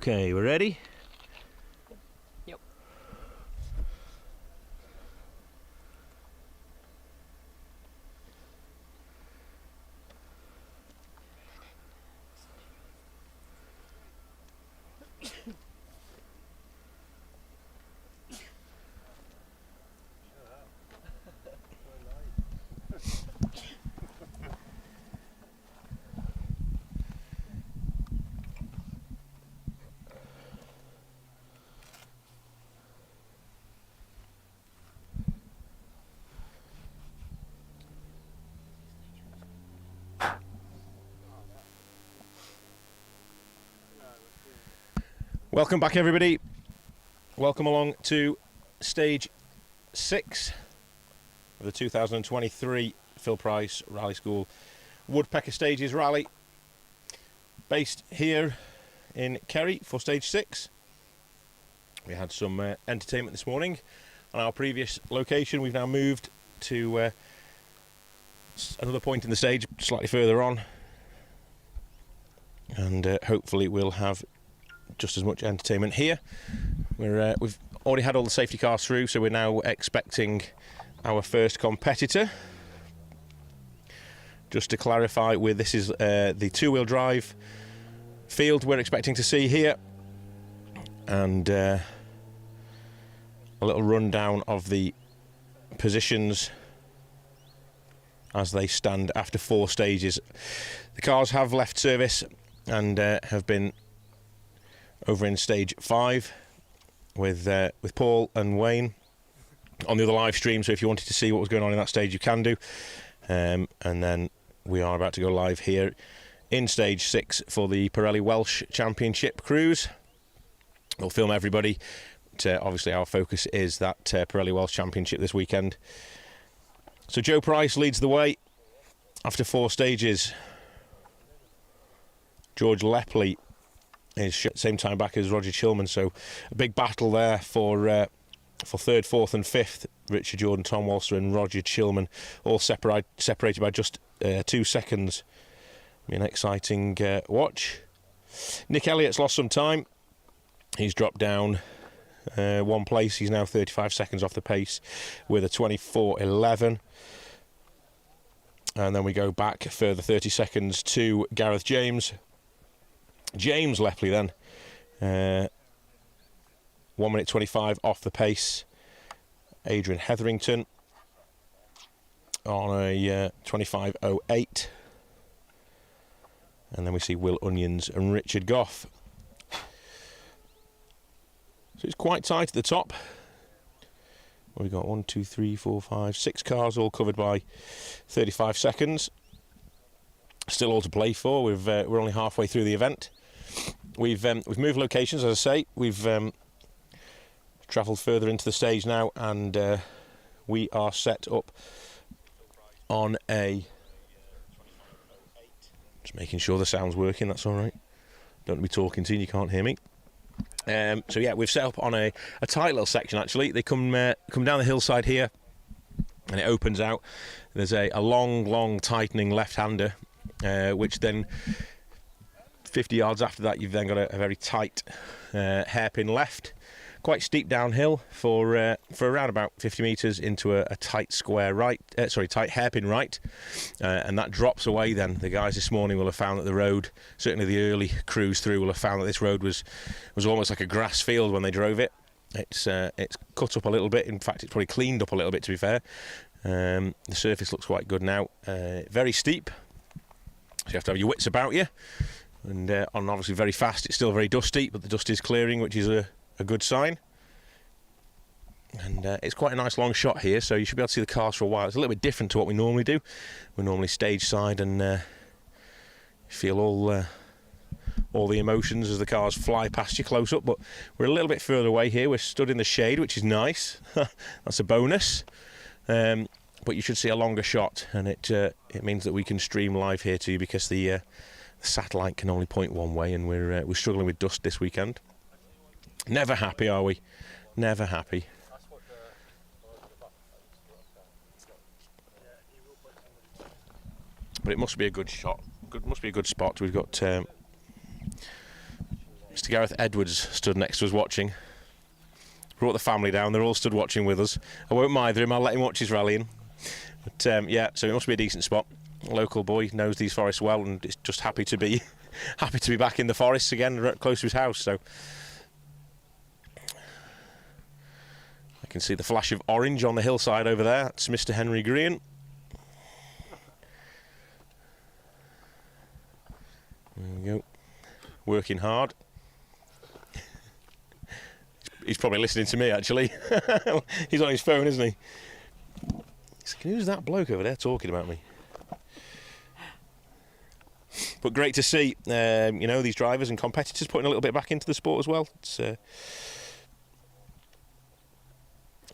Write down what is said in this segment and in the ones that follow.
Okay, we're ready? Yep. Welcome back, everybody. Welcome along to stage 6 of the 2023 Phil Price Rally School Woodpecker Stages Rally, based here in Kerry for stage 6. We had some entertainment this morning on our previous location. We've now moved to another point in the stage slightly further on, and hopefully we'll have just as much entertainment here. We've already had all the safety cars through, so we're now expecting our first competitor. Just to clarify, this is the two-wheel drive field we're expecting to see here, and a little rundown of the positions as they stand after 4 stages. The cars have left service and have been over in stage 5 with Paul and Wayne on the other live stream. So if you wanted to see what was going on in that stage, you can do. And then we are about to go live here in stage 6 for the Pirelli Welsh Championship Cruise. We'll film everybody. But, obviously our focus is that Pirelli Welsh Championship this weekend. So Joe Price leads the way after 4 stages. George Lepley is same time back as Roger Chilman, so a big battle there for 3rd, 4th and 5th. Richard Jordan, Tom Walster and Roger Chilman, all separated by just 2 seconds. Be an exciting watch. Nick Elliott's lost some time. He's dropped down 1 place. He's now 35 seconds off the pace with a 24.11. And then we go back a further 30 seconds to Gareth James. James Lepley then, 1 minute 25 off the pace. Adrian Hetherington on a 25.08. And then we see Will Onions and Richard Goff. So it's quite tight at the top. We've got 1, 2, 3, 4, 5, 6 cars all covered by 35 seconds. Still all to play for. We're only halfway through the event. We've moved locations, as I say. We've travelled further into the stage now, and we are set up on a... Just making sure the sound's working. That's all right. Don't be talking to you and you can't hear me. So yeah, we've set up on a tight little section. Actually, they come down the hillside here, and it opens out. There's a long tightening left-hander, which then 50 yards after that, you've then got a very tight hairpin left, quite steep downhill for around about 50 metres into a tight square right, tight hairpin right, and that drops away. Then the guys this morning will have found that the road, certainly the early cruise through, will have found that this road was almost like a grass field when they drove it. It's cut up a little bit. In fact, it's probably cleaned up a little bit, to be fair. The surface looks quite good now. Very steep, so you have to have your wits about you. And on obviously very fast, it's still very dusty, but the dust is clearing, which is a good sign. And it's quite a nice long shot here, so you should be able to see the cars for a while. It's a little bit different to what we normally do. We're normally stage side and feel all the emotions as the cars fly past you close up, but we're a little bit further away here. We're stood in the shade, which is nice. That's a bonus. But you should see a longer shot, and it means that we can stream live here to you, because the satellite can only point one way, and we're struggling with dust this weekend. Never happy, are we? Never happy. But it must be a good shot. Must be a good spot. We've got Mr. Gareth Edwards stood next to us watching. Brought the family down, they're all stood watching with us. I won't mither him, I'll let him watch his rallying. But yeah, so it must be a decent spot. A local boy, knows these forests well, and is just happy to be back in the forests again, right close to his house. So I can see the flash of orange on the hillside over there. That's Mr. Henry Green. There we go. Working hard. He's probably listening to me, actually. He's on his phone, isn't he? Who's that bloke over there talking about me? But great to see, you know, these drivers and competitors putting a little bit back into the sport as well. It's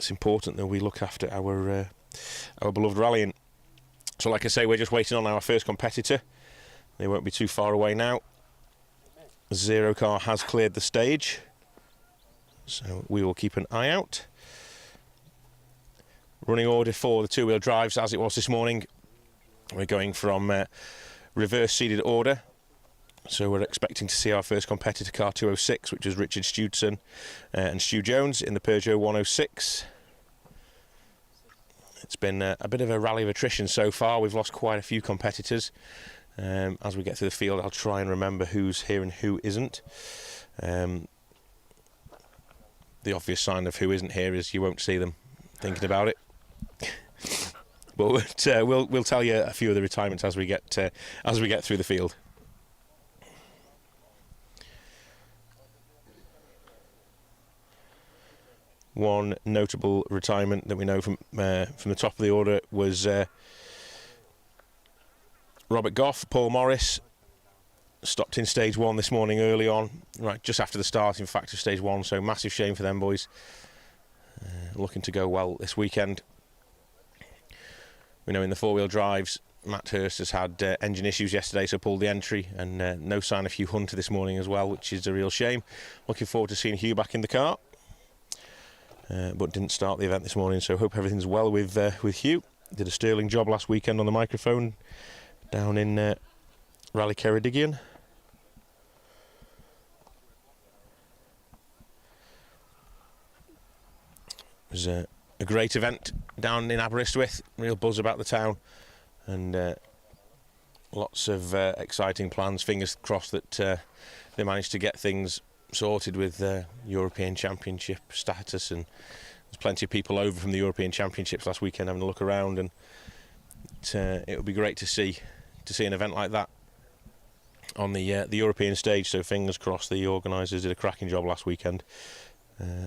important that we look after our beloved rallying. So, like I say, we're just waiting on our first competitor. They won't be too far away now. The Zero car has cleared the stage, so we will keep an eye out. Running order for the two-wheel drives as it was this morning. We're going from reverse seated order, so we're expecting to see our first competitor car 206, which is Richard Stewardson and Stu Jones in the Peugeot 106. It's been a bit of a rally of attrition so far. We've lost quite a few competitors. As we get through the field, I'll try and remember who's here and who isn't. The obvious sign of who isn't here is you won't see them thinking about it. But we'll tell you a few of the retirements as we get through the field. One notable retirement that we know from the top of the order was Robert Goff. Paul Morris stopped in stage one this morning early on, right just after the start, in fact, of stage one. So massive shame for them boys. Looking to go well this weekend. We know in the four-wheel drives, Matt Hurst has had engine issues yesterday, so pulled the entry, and no sign of Hugh Hunter this morning as well, which is a real shame. Looking forward to seeing Hugh back in the car, but didn't start the event this morning, so hope everything's well with Hugh. Did a sterling job last weekend on the microphone down in Rally Ceredigion. It was a great event down in Aberystwyth, real buzz about the town, and lots of exciting plans. Fingers crossed that they managed to get things sorted with European Championship status, and there's plenty of people over from the European Championships last weekend having a look around, and it would be great to see an event like that on the European stage. So fingers crossed the organisers did a cracking job last weekend.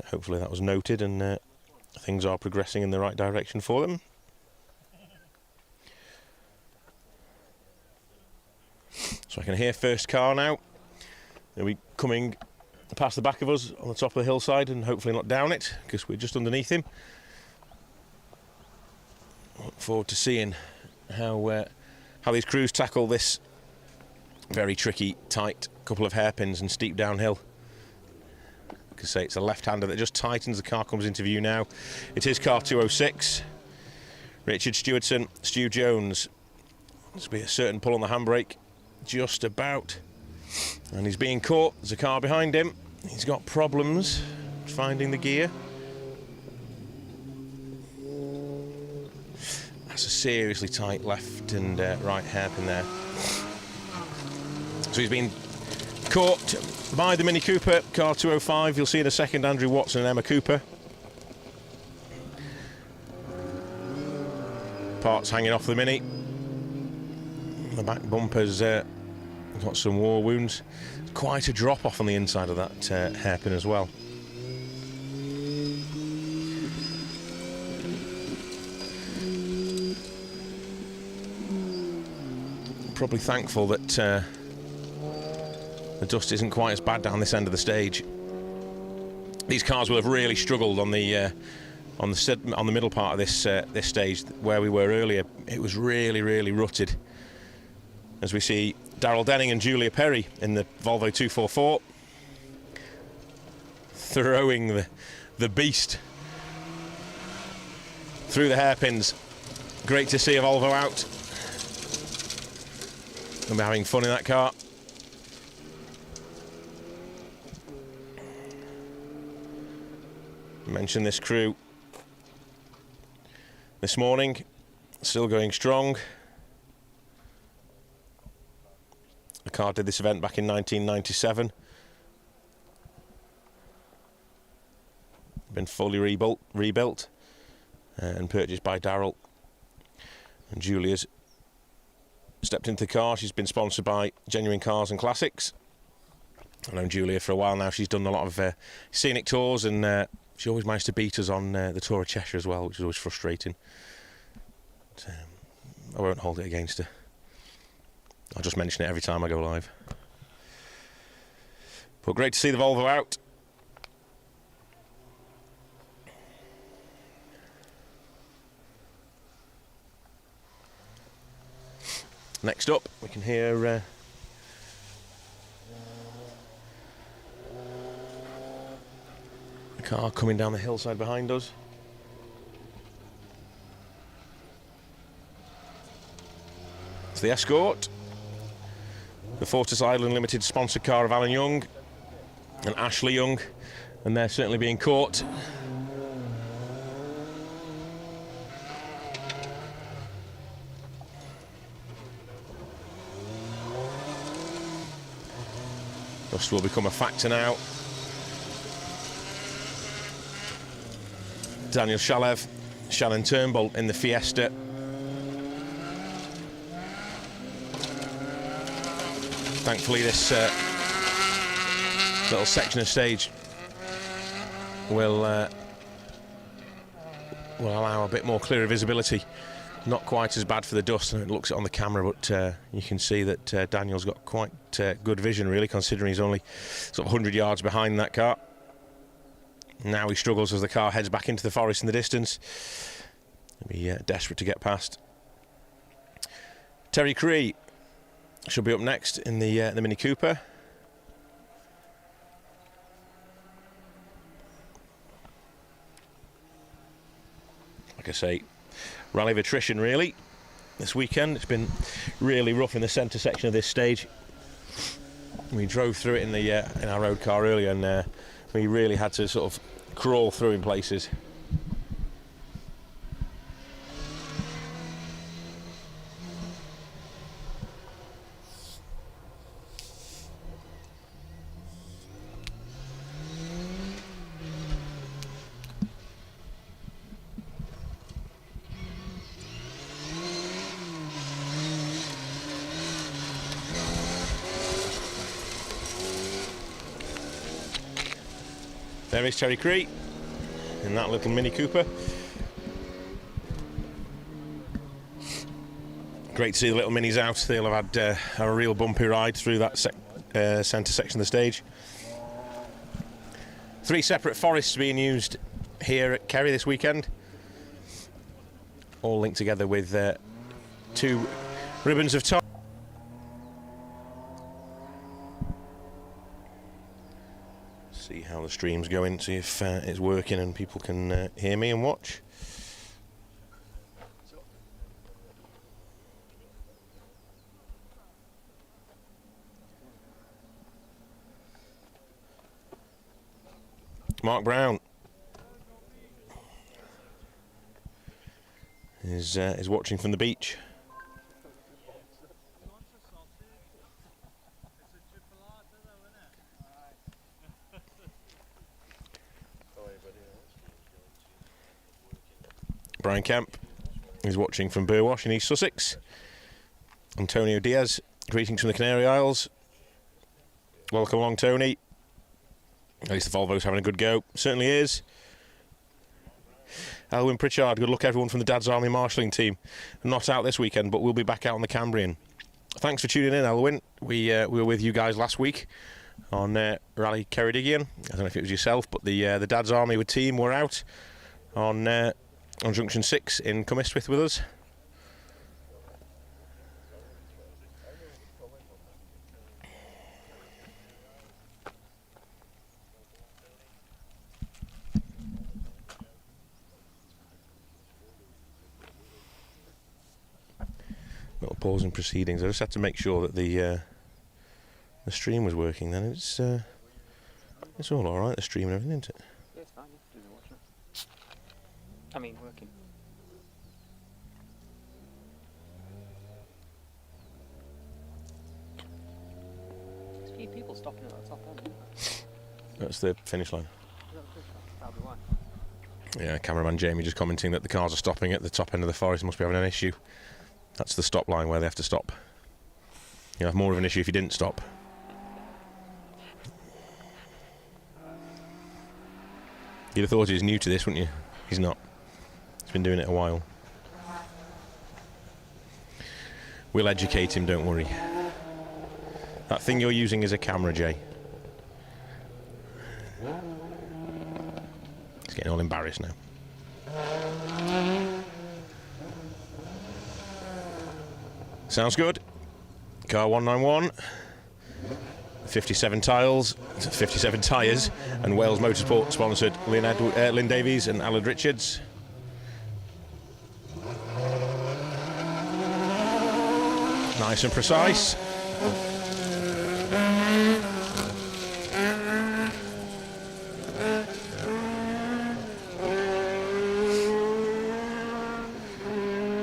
Hopefully that was noted, and things are progressing in the right direction for them. So I can hear first car now. They'll be coming past the back of us on the top of the hillside, and hopefully not down it, because we're just underneath him. Look forward to seeing how these crews tackle this very tricky, tight couple of hairpins and steep downhill. I can say it's a left-hander that just tightens. The car comes into view now. It is car 206. Richard Stewardson, Stu Jones. There's be a certain pull on the handbrake, just about. And he's being caught. There's a car behind him. He's got problems finding the gear. That's a seriously tight left and right hairpin there. So he's been caught by the Mini Cooper, car 205. You'll see in a second Andrew Watson and Emma Cooper. Parts hanging off the Mini. The back bumper's got some war wounds. Quite a drop off on the inside of that hairpin as well. Probably thankful that the dust isn't quite as bad down this end of the stage. These cars will have really struggled on the middle part of this stage where we were earlier. It was really rutted. As we see Darryl Denning and Julia Perry in the Volvo 244 throwing the beast through the hairpins. Great to see a Volvo out. We'll be having fun in that car. Mentioned this crew this morning, still going strong. The car did this event back in 1997. Been fully rebuilt and purchased by Darryl. And Julia's stepped into the car. She's been sponsored by Genuine Cars and Classics. I've known Julia for a while now. She's done a lot of scenic tours, and she always managed to beat us on the Tour of Cheshire as well, which is always frustrating. But, I won't hold it against her. I'll just mention it every time I go live. But great to see the Volvo out. Next up, we can hear the car coming down the hillside behind us. It's the Escort, the Fortis Island Limited sponsored car of Alan Young and Ashley Young, and they're certainly being caught. Dust will become a factor now. Daniel Shalev, Shannon Turnbull in the Fiesta. Thankfully this little section of stage will allow a bit more clearer visibility. Not quite as bad for the dust, and it looks it on the camera, but you can see that Daniel's got quite good vision, really, considering he's only sort of 100 yards behind that car. Now he struggles as the car heads back into the forest in the distance. He'll be desperate to get past. Terry Cree should be up next in the Mini Cooper. Like I say, rally of attrition really this weekend. It's been really rough in the centre section of this stage. We drove through it in our road car earlier, and we really had to sort of crawl through in places. There is Terry Cree in that little Mini Cooper. Great to see the little minis out. They'll have had a real bumpy ride through that centre section of the stage. 3 separate forests being used here at Kerry this weekend, all linked together with 2 ribbons of top. See how the stream's going, see if it's working and people can hear me and watch. Mark Brown is watching from the beach. Brian Kemp is watching from Burwash in East Sussex. Antonio Diaz, greetings from the Canary Isles. Welcome along, Tony. At least the Volvo's having a good go. Certainly is. Elwyn Pritchard, good luck everyone from the Dad's Army marshalling team. Not out this weekend, but we'll be back out on the Cambrian. Thanks for tuning in, Elwyn. We were with you guys last week on Rally Ceredigion. I don't know if it was yourself, but the Dad's Army team were out on Junction 6 in Cumbernauld with us. Little pause in proceedings. I just had to make sure that the stream was working. Then it's all right. The stream and everything, isn't it? Yeah, it's fine. Yeah. I mean, working. There's a few people stopping at the top end. That's the finish line. Is that the finish line? That'll be why. Yeah, cameraman Jamie just commenting that the cars are stopping at the top end of the forest. Must be having an issue. That's the stop line where they have to stop. You'll have more of an issue if you didn't stop. You'd have thought he was new to this, wouldn't you? He's not. He's been doing it a while. We'll educate him, don't worry. That thing you're using is a camera, Jay. He's getting all embarrassed now. Sounds good. Car 191. 57 tiles, 57 tyres, and Wales Motorsport sponsored Lynn Davies and Alan Richards. Nice and precise.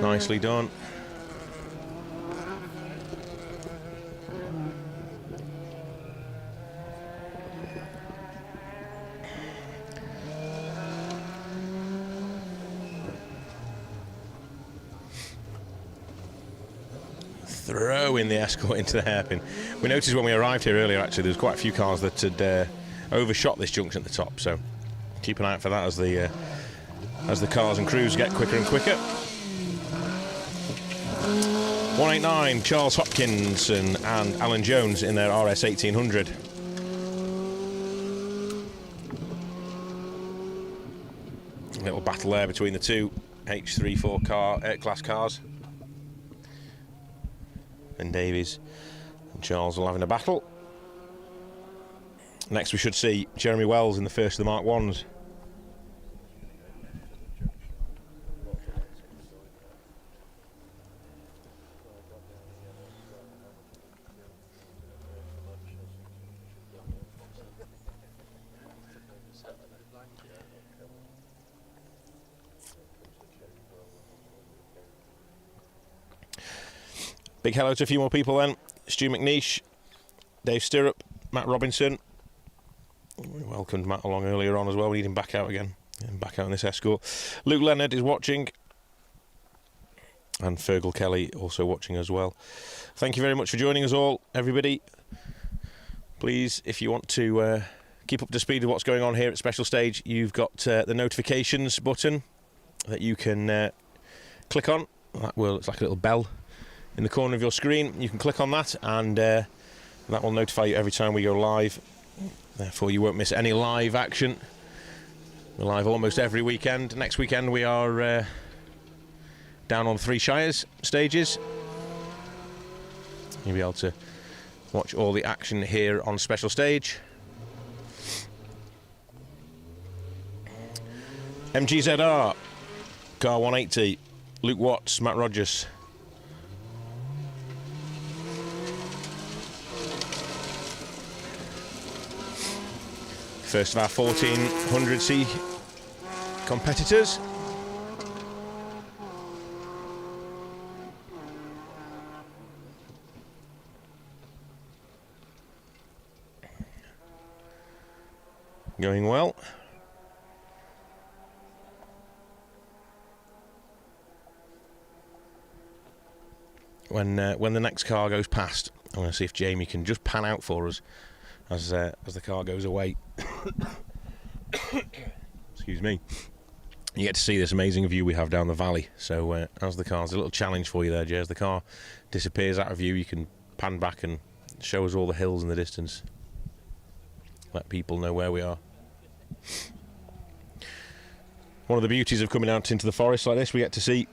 Nicely done. Throwing the Escort into the hairpin. We noticed when we arrived here earlier, actually, there was quite a few cars that had overshot this junction at the top, so keep an eye out for that as the cars and crews get quicker and quicker. 189, Charles Hopkinson and Alan Jones in their RS 1800. A little battle there between the two H34 class cars. And Davies and Charles are having a battle. Next we should see Jeremy Wells in the first of the Mark 1s. Big hello to a few more people then. Stu McNeish, Dave Stirrup, Matt Robinson. We welcomed Matt along earlier on as well. We need him back out again. And back out in this Escort. Luke Leonard is watching. And Fergal Kelly also watching as well. Thank you very much for joining us all, everybody. Please, if you want to keep up to speed with what's going on here at Special Stage, you've got the notifications button that you can click on. It's like a little bell in the corner of your screen. You can click on that and that will notify you every time we go live. Therefore you won't miss any live action. We're live almost every weekend. Next weekend we are down on 3 Shires stages. You'll be able to watch all the action here on Special Stage. MGZR, Car 180, Luke Watts, Matt Rogers. First of our 1400C competitors. Going well. When the next car goes past, I'm going to see if Jamie can just pan out for us as the car goes away. Excuse me. You get to see this amazing view we have down the valley. So as the car's a little challenge for you there, Jay. As the car disappears out of view, you can pan back and show us all the hills in the distance. Let people know where we are. One of the beauties of coming out into the forest like this, we get to see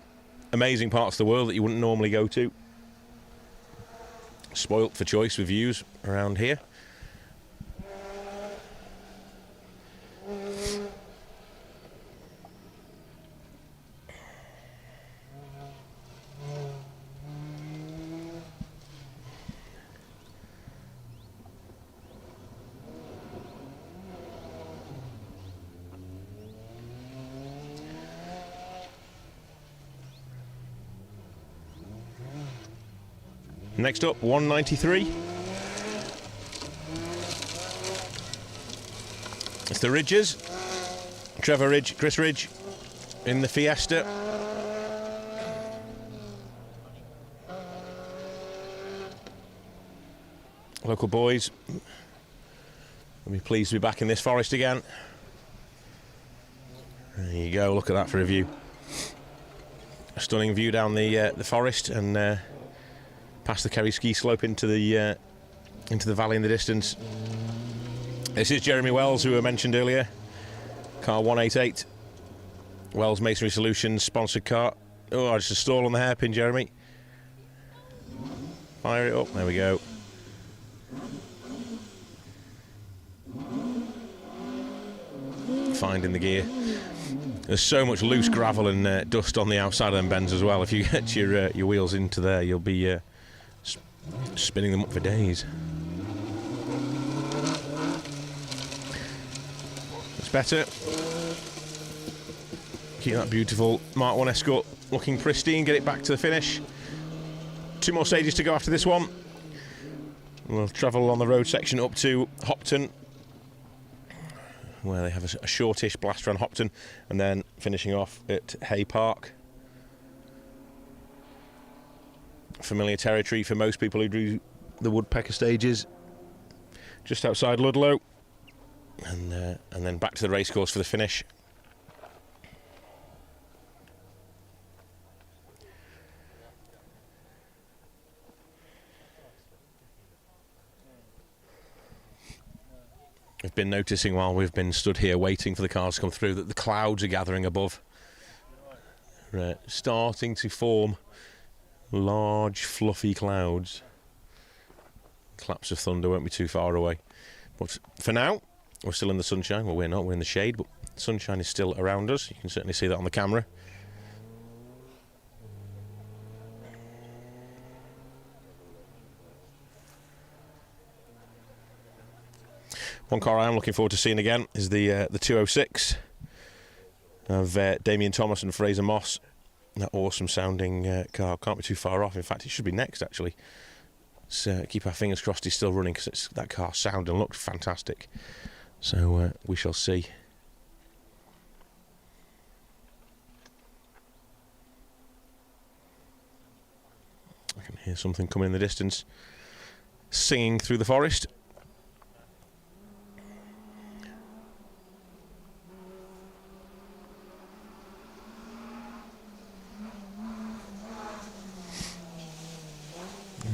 amazing parts of the world that you wouldn't normally go to. Spoilt for choice with views around here. Next up, 193. It's the Ridges. Trevor Ridge, Chris Ridge in the Fiesta. Local boys. I'll be pleased to be back in this forest again. There you go, look at that for a view. A stunning view down the forest and past the Kerry ski slope into the valley in the distance. This is Jeremy Wells, who I mentioned earlier. Car 188. Wells Masonry Solutions sponsored car. Oh, just a stall on the hairpin, Jeremy. Fire it up, there we go. Finding the gear. There's so much loose gravel and dust on the outside of them bends as well. If you get your wheels into there, you'll be spinning them up for days. It's better. Keep that beautiful Mark 1 Escort looking pristine. Get it back to the finish. 2 more stages to go after this one. We'll travel on the road section up to Hopton, where they have a shortish blast around Hopton, and then finishing off at Hay Park. Familiar territory for most people who do the Woodpecker stages, just outside Ludlow, and then back to the racecourse for the finish. I've been noticing while we've been stood here waiting for the cars to come through that the clouds are gathering above. Starting to form large fluffy clouds. Claps of thunder won't be too far away. But for now, we're still in the sunshine. Well, we're not, we're in the shade, but the sunshine is still around us. You can certainly see that on the camera. One car I am looking forward to seeing again is the 206 of Damien Thomas and Fraser Moss. That awesome sounding car. Can't be too far off. In fact, it should be next actually. So keep our fingers crossed he's still running, because that car sounded and looked fantastic. So we shall see. I can hear something coming in the distance, singing through the forest.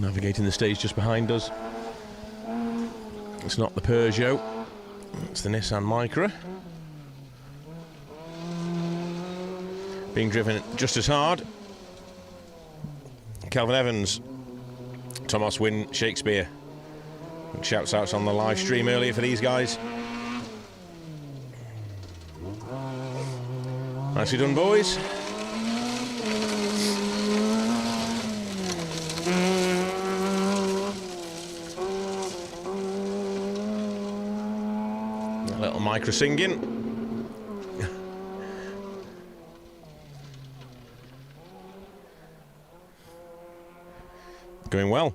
Navigating the stage just behind us. It's not the Peugeot, it's the Nissan Micra. Being driven just as hard. Calvin Evans, Thomas Wynne Shakespeare. Shouts outs on the live stream earlier for these guys. Nicely done, boys. Little Micra singing. Going well.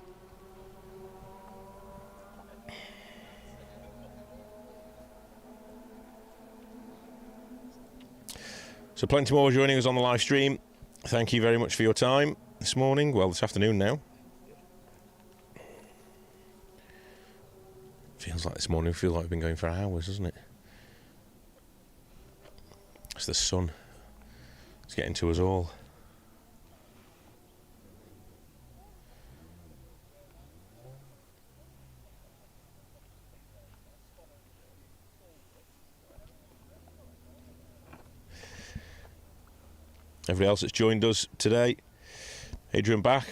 So plenty more joining us on the live stream. Thank you very much for your time this morning. Well, this afternoon now. Feels like this morning, feels like we've been going for hours, doesn't it? It's the sun. It's getting to us all. Everybody else that's joined us today: Adrian Bach,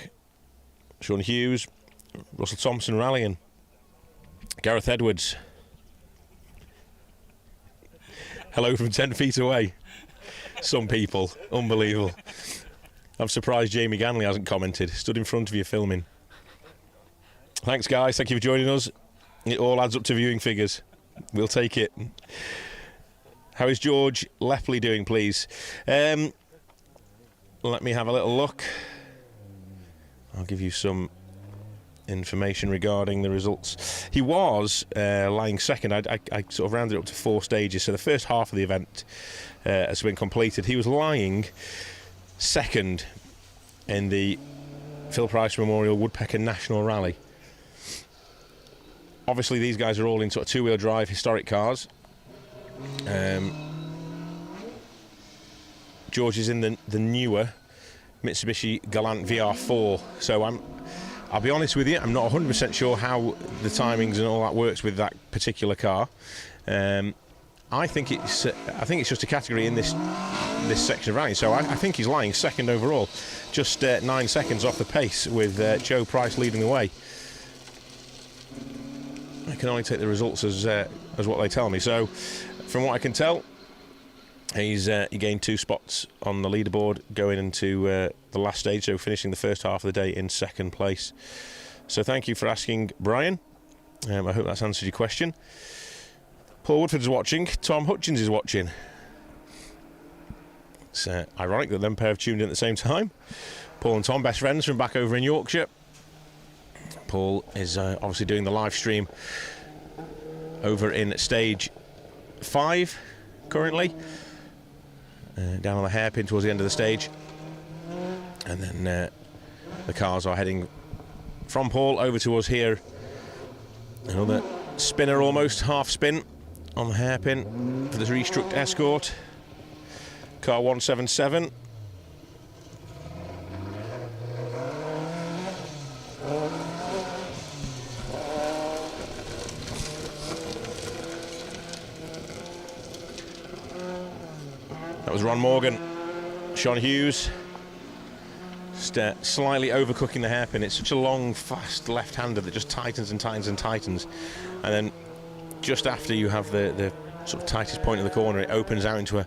Sean Hughes, Russell Thompson rallying, Gareth Edwards. Hello from 10 feet away. Some people, unbelievable. I'm surprised Jamie Ganley hasn't commented. Stood in front of you filming. Thanks, guys. Thank you for joining us. It all adds up to viewing figures. We'll take it. How is George Lepley doing, please? Let me have a little look. I'll give you some information regarding the results. He was lying second. I sort of rounded up to 4 stages, so the first half of the event has been completed. He was lying second in the Phil Price Memorial Woodpecker National Rally. Obviously, these guys are all in sort of 2-wheel drive historic cars. George is in the newer Mitsubishi Galant VR4, so I'll be honest with you, I'm not 100% sure how the timings and all that works with that particular car. I think it's just a category in this section of rally, so I think he's lying second overall, just 9 seconds off the pace, with Joe Price leading the way. I can only take the results as what they tell me. So, from what I can tell, he gained 2 spots on the leaderboard going into the last stage, so finishing the first half of the day in second place. So thank you for asking, Brian. I hope that's answered your question. Paul Woodford's watching. Tom Hutchins is watching. It's ironic that them pair have tuned in at the same time. Paul and Tom, best friends from back over in Yorkshire. Paul is obviously doing the live stream over in stage 5 currently. Down on the hairpin towards the end of the stage, and then the cars are heading from Paul over to us here. Another spinner, almost half spin on the hairpin for the Restruct Escort, car 177. That was Ron Morgan. Sean Hughes just slightly overcooking the hairpin. It's such a long, fast left-hander that just tightens and tightens and tightens, and then just after you have the sort of tightest point of the corner, it opens out into a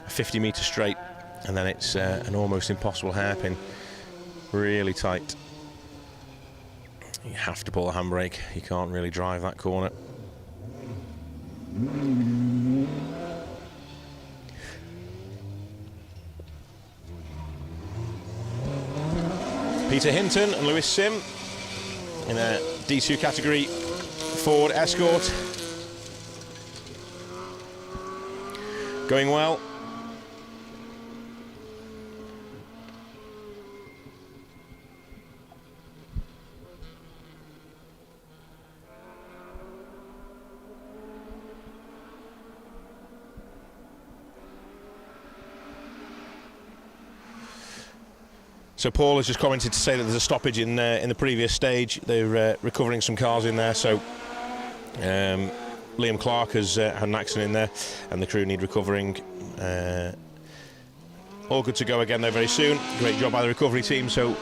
50-metre straight, and then it's an almost impossible hairpin. Really tight. You have to pull the handbrake. You can't really drive that corner. Peter Hinton and Lewis Sim in a D2 category Ford Escort. Going well. So Paul has just commented to say that there's a stoppage in the previous stage. They're recovering some cars in there, so Liam Clark has had an accident in there, and the crew need recovering. All good to go again though very soon. Great job by the recovery team. So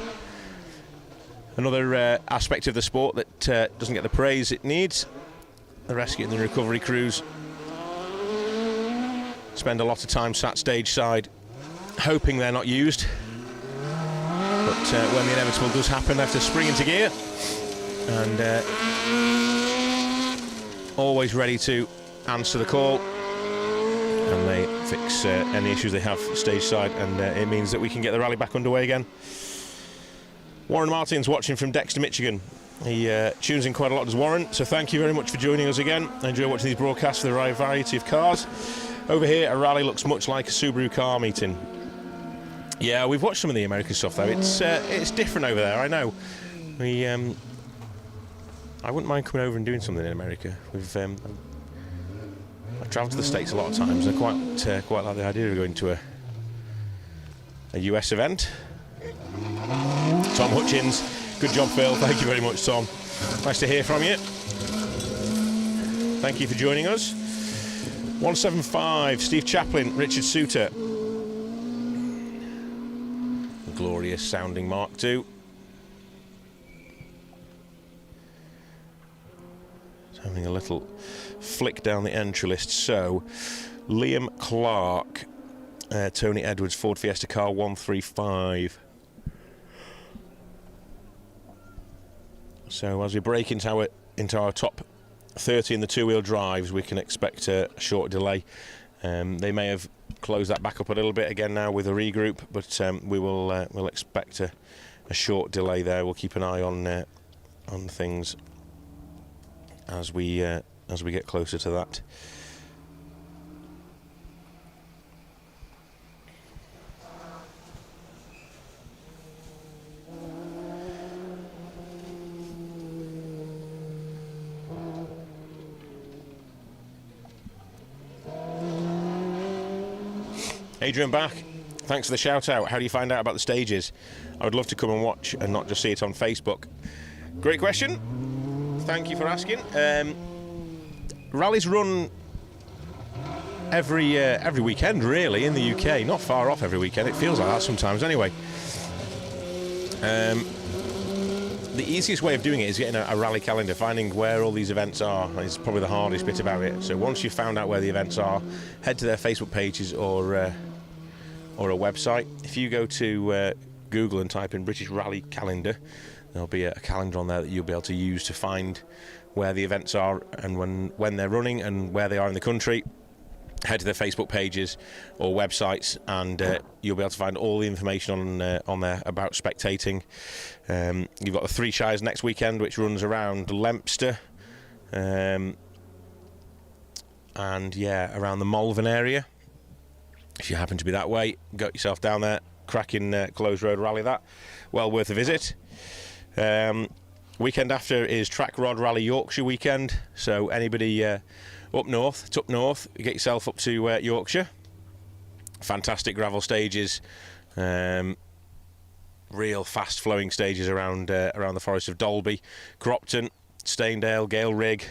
another aspect of the sport that doesn't get the praise it needs. The rescue and the recovery crews spend a lot of time sat stage side, hoping they're not used. But when the inevitable does happen, they have to spring into gear, and always ready to answer the call, and they fix any issues they have stage side, and it means that we can get the rally back underway again. Warren Martin's watching from Dexter, Michigan. He tunes in quite a lot, does Warren, so thank you very much for joining us again. I enjoy watching these broadcasts for the variety of cars. Over here, a rally looks much like a Subaru car meeting. Yeah, we've watched some of the American stuff though. It's different over there. I know. I wouldn't mind coming over and doing something in America. I've travelled to the States a lot of times. I quite like the idea of going to a US event. Tom Hutchins, good job, Phil. Thank you very much, Tom. Nice to hear from you. Thank you for joining us. 175, Steve Chaplin, Richard Suter. Glorious sounding Mark II. Having a little flick down the entry list. So, Liam Clark, Tony Edwards, Ford Fiesta car 135. So, as we break into our top 30 in the two-wheel drives, we can expect a short delay. They may have closed that back up a little bit again now with a regroup, but we'll expect a short delay there. We'll keep an eye on on things as we get closer to that. Adrian Bach, thanks for the shout out. How do you find out about the stages? I would love to come and watch and not just see it on Facebook. Great question. Thank you for asking. Rallies run every weekend, really, in the UK. Not far off every weekend. It feels like that sometimes, anyway. The easiest way of doing it is getting a rally calendar. Finding where all these events are is probably the hardest bit about it. So once you've found out where the events are, head to their Facebook pages or a website. If you go to Google and type in British Rally Calendar, there'll be a calendar on there that you'll be able to use to find where the events are and when they're running and where they are in the country. Head to their Facebook pages or websites, and you'll be able to find all the information on there about spectating. You've got the Three Shires next weekend, which runs around Leinster, and around the Malvern area. If you happen to be that way, get yourself down there. Cracking closed road rally, that well worth a visit. Weekend after is Track Rod Rally Yorkshire weekend, so anybody up north, you get yourself up to Yorkshire. Fantastic gravel stages, real fast flowing stages around the Forest of Dalby, Cropton, Staindale, Gale Rig.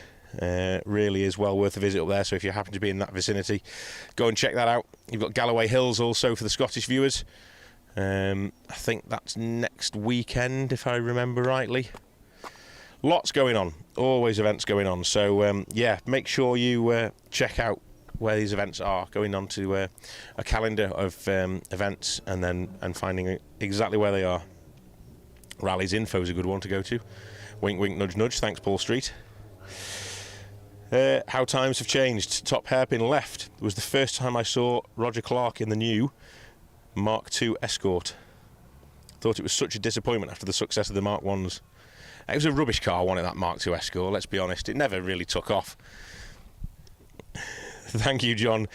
Really is well worth a visit up there, so if you happen to be in that vicinity, go and check that out. You've got Galloway Hills also for the Scottish viewers. I think that's next weekend, if I remember rightly. Lots going on, always events going on, so make sure you check out where these events are, going on to a calendar of events and finding exactly where they are. Rallies Info is a good one to go to. Wink wink nudge nudge, thanks Paul Street. How times have changed. Top hairpin left. It was the first time I saw Roger Clark in the new Mark II Escort. Thought it was such a disappointment after the success of the Mark Is. It was a rubbish car, wasn't it, that Mark II Escort, let's be honest. It never really took off. Thank you, John.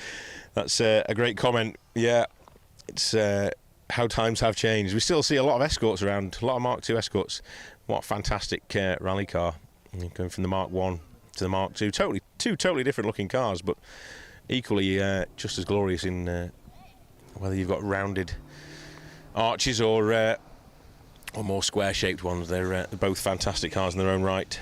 That's a great comment. Yeah, it's how times have changed. We still see a lot of Escorts around, a lot of Mark II Escorts. What a fantastic rally car. Going from the Mark I to the Mark II. Two totally different looking cars, but equally just as glorious in whether you've got rounded arches or more square-shaped ones. They're both fantastic cars in their own right.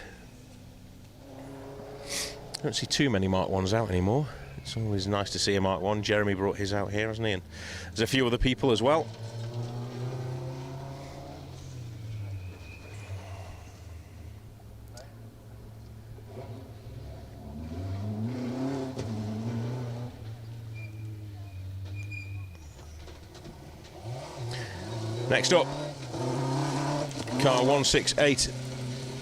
I don't see too many Mark Is out anymore. It's always nice to see a Mark I. Jeremy brought his out here, hasn't he? And there's a few other people as well. Next up, car 168.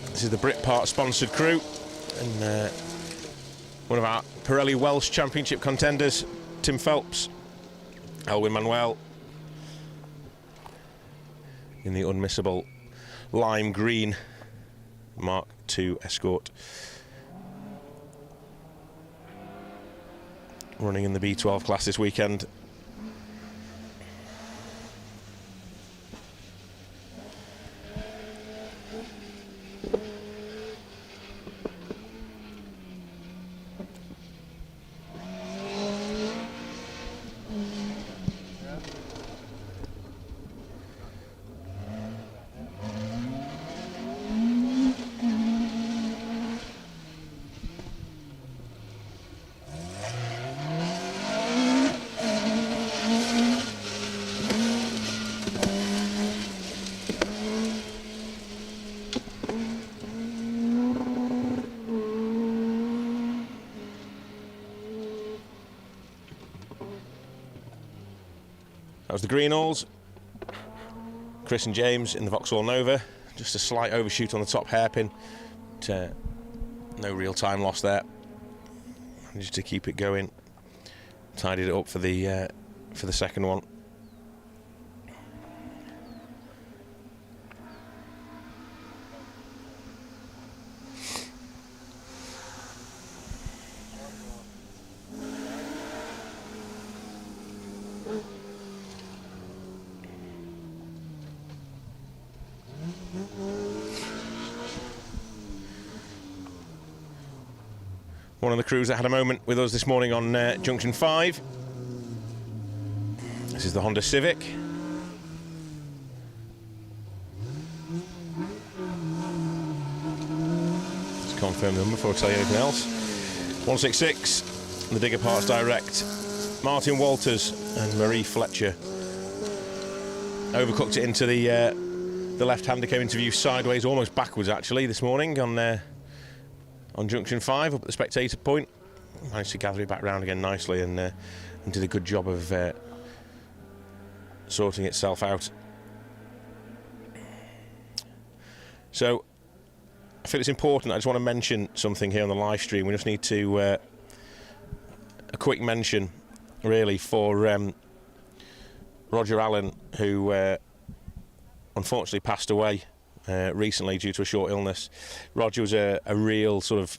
This is the Britpart sponsored crew, and one of our Pirelli Welsh Championship contenders, Tim Phelps, Elwyn Manuel, in the unmissable lime green Mark II Escort, running in the B12 class this weekend. That was the Greenhalls. Chris and James in the Vauxhall Nova. Just a slight overshoot on the top hairpin. No real time loss there. Managed to keep it going. Tidied it up for the second one. One of the crews that had a moment with us this morning on Junction 5. This is the Honda Civic. Let's confirm the number before I tell you anything else. 166, the Digger Parts Direct. Martin Walters and Marie Fletcher. Overcooked it into the left-hander, came into view sideways, almost backwards actually, this morning on Junction 5 up at the spectator point. Managed to gather it back round again nicely and did a good job of sorting itself out. So I feel it's important. I just want to mention something here on the live stream. We just need to a quick mention really for Roger Allen, who unfortunately passed away recently due to a short illness. Roger was a real sort of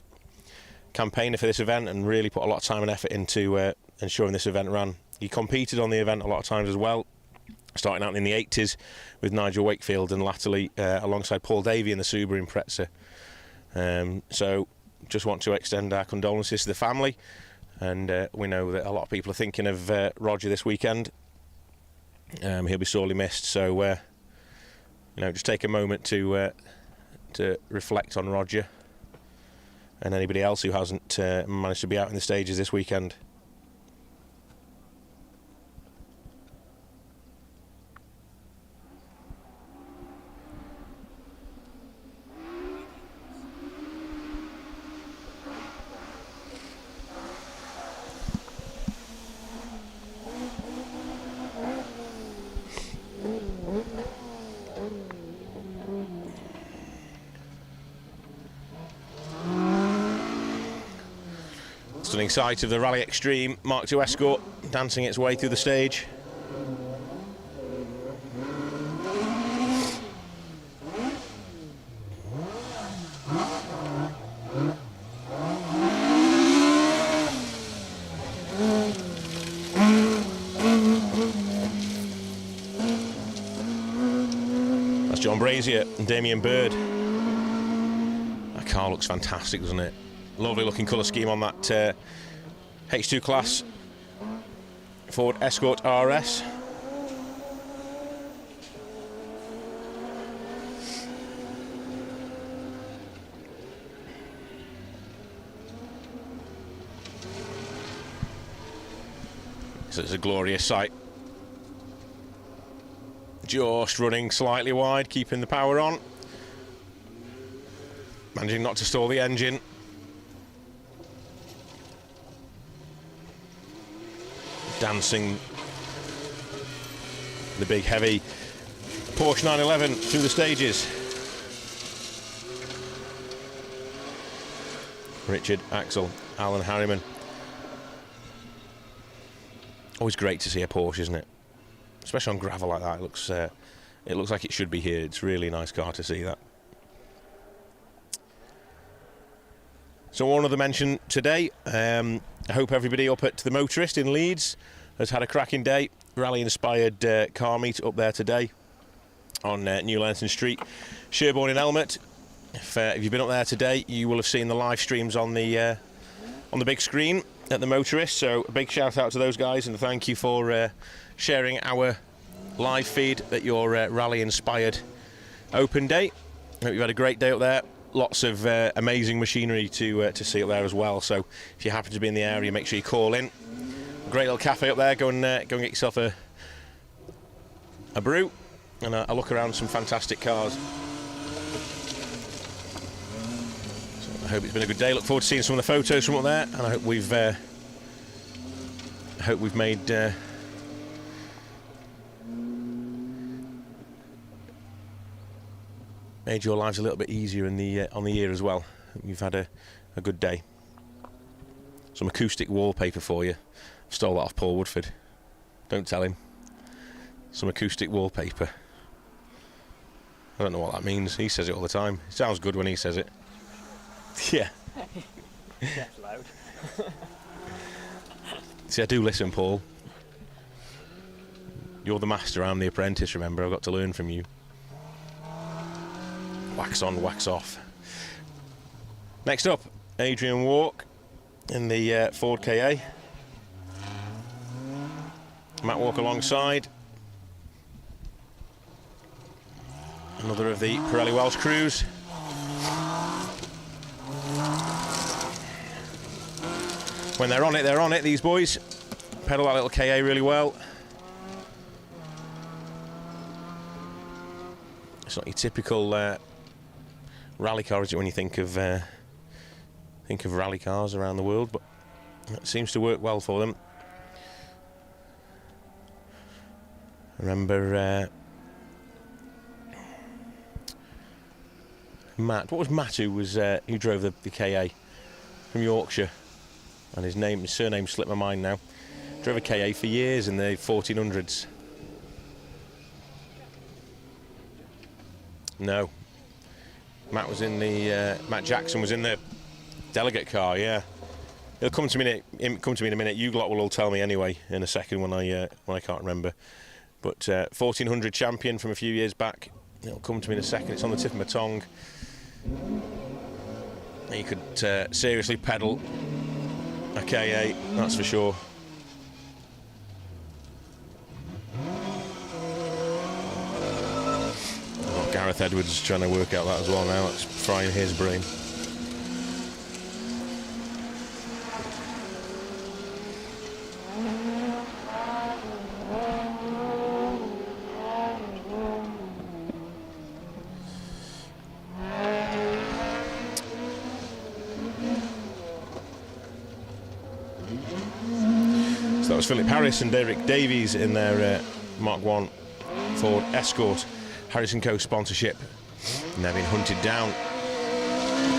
campaigner for this event and really put a lot of time and effort into ensuring this event ran. He competed on the event a lot of times as well, starting out in the 80s with Nigel Wakefield and latterly alongside Paul Davey in the Subaru Impreza. So just want to extend our condolences to the family, and we know that a lot of people are thinking of Roger this weekend. He'll be sorely missed, so just take a moment to reflect on Roger and anybody else who hasn't managed to be out in the stages this weekend. Stunning sight of the Rally Extreme Mark II Escort dancing its way through the stage. That's John Brazier and Damien Bird. That car looks fantastic, doesn't it? Lovely looking colour scheme on that H2 class Ford Escort RS. So it's a glorious sight. Just running slightly wide, keeping the power on. Managing not to stall the engine. Dancing the big heavy Porsche 911 through the stages. Richard, Axel, Alan Harriman. Always great to see a Porsche, isn't it? Especially on gravel like that. It looks like it should be here. It's really a nice car to see that. So one other mention today, I hope everybody up at the Motorist in Leeds has had a cracking day. Rally-inspired car meet up there today on New Lenton Street, Sherborne in Elmet. If you've been up there today, you will have seen the live streams on the big screen at the Motorist. So a big shout out to those guys and thank you for sharing our live feed at your rally-inspired open day. I hope you've had a great day up there. Lots of amazing machinery to see up there as well. So if you happen to be in the area, make sure you call in. Great little cafe up there. Go and get yourself a brew and a look around some fantastic cars. So I hope it's been a good day. Look forward to seeing some of the photos from up there, and I hope we've made made your lives a little bit easier in the on the year as well. You've had a good day. Some acoustic wallpaper for you. Stole that off Paul Woodford. Don't tell him. Some acoustic wallpaper. I don't know what that means. He says it all the time. It sounds good when he says it. Yeah. That's loud. See, I do listen, Paul. You're the master, I'm the apprentice, remember? I've got to learn from you. Wax on, wax off. Next up, Adrian Walk in the Ford KA. Matt Walker alongside. Another of the Pirelli Welsh crews. When they're on it, these boys. Pedal that little KA really well. It's not your typical rally car, is it, when you think of rally cars around the world, but it seems to work well for them. I remember Matt. What was Matt who drove the KA from Yorkshire? And his surname slipped my mind now. Drove a KA for years in the 1400s. No. Matt Jackson was in the delegate car, yeah. It'll come to me in a minute. You lot will all tell me anyway in a second when I can't remember. But 1400 champion from a few years back. It'll come to me in a second. It's on the tip of my tongue. You could seriously pedal a KA, that's for sure. Oh, Gareth Edwards is trying to work out that as well now. It's frying his brain. That was Philip Harris and Derek Davies in their Mark 1 Ford Escort Harrison Co sponsorship, and they've been hunted down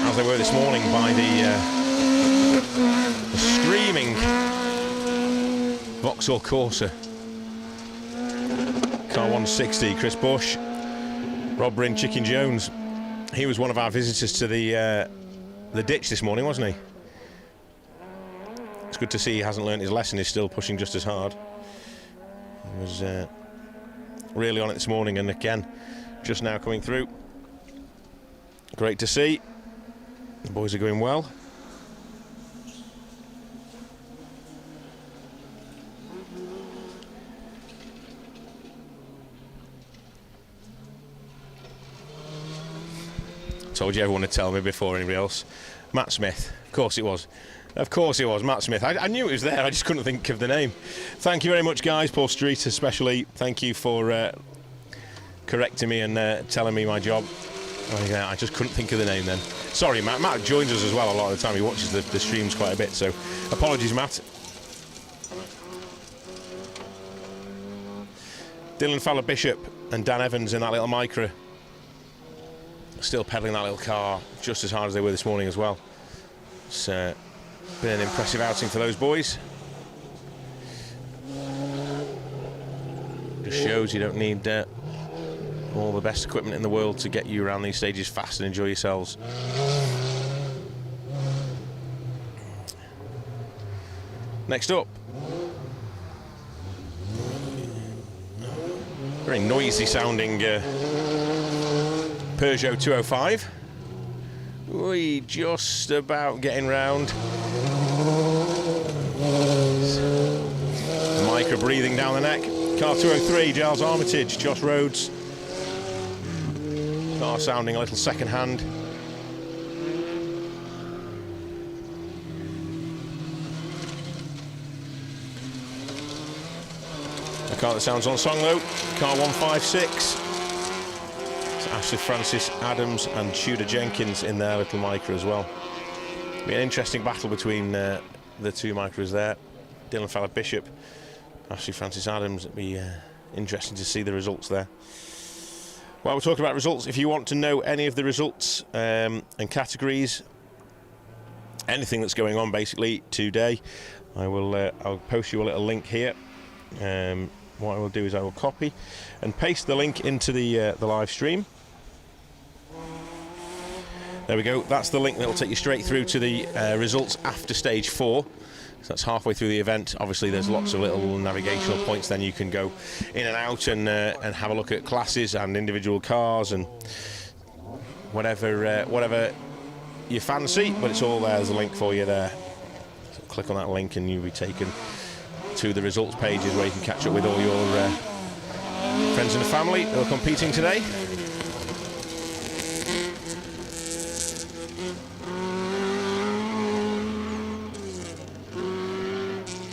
as they were this morning by the screaming Vauxhall Corsa. Car 160, Chris Bush, Rob Bryn, Chicken Jones. He was one of our visitors to the ditch this morning, wasn't he? It's good to see he hasn't learnt his lesson. He's still pushing just as hard. He was really on it this morning, and again, just now coming through. Great to see. The boys are going well. Told you everyone would tell me before anybody else. Matt Smith, of course it was. Of course it was, Matt Smith. I knew it was there, I just couldn't think of the name. Thank you very much, guys. Paul Street especially, thank you for correcting me and telling me my job. I just couldn't think of the name then. Sorry, Matt. Matt joins us as well a lot of the time. He watches the streams quite a bit, so apologies, Matt. Dylan Fowler-Bishop and Dan Evans in that little Micra. Still pedalling that little car just as hard as they were this morning as well. It's been an impressive outing for those boys. Just shows you don't need all the best equipment in the world to get you around these stages fast and enjoy yourselves. Next up, very noisy sounding Peugeot 205. We just about getting round. Micro breathing down the neck. Car 203, Giles Armitage, Josh Rhodes. Car sounding a little second hand. The car that sounds on song though, car 156. Ashley Francis Adams and Tudor Jenkins in their little Micra as well. It'll be an interesting battle between the two Micras there. Dylan Fowler-Bishop, Ashley Francis Adams. It'll be interesting to see the results there. While we're talking about results, if you want to know any of the results and categories, anything that's going on basically today, I'll post you a little link here. What I will do is I will copy and paste the link into the live stream. There we go. That's the link that will take you straight through to the results after stage 4. So that's halfway through the event. Obviously, there's lots of little navigational points. Then you can go in and out and have a look at classes and individual cars and whatever you fancy. But it's all there. There's a link for you there. click on that link and you'll be taken to the results pages where you can catch up with all your friends and family who are competing today.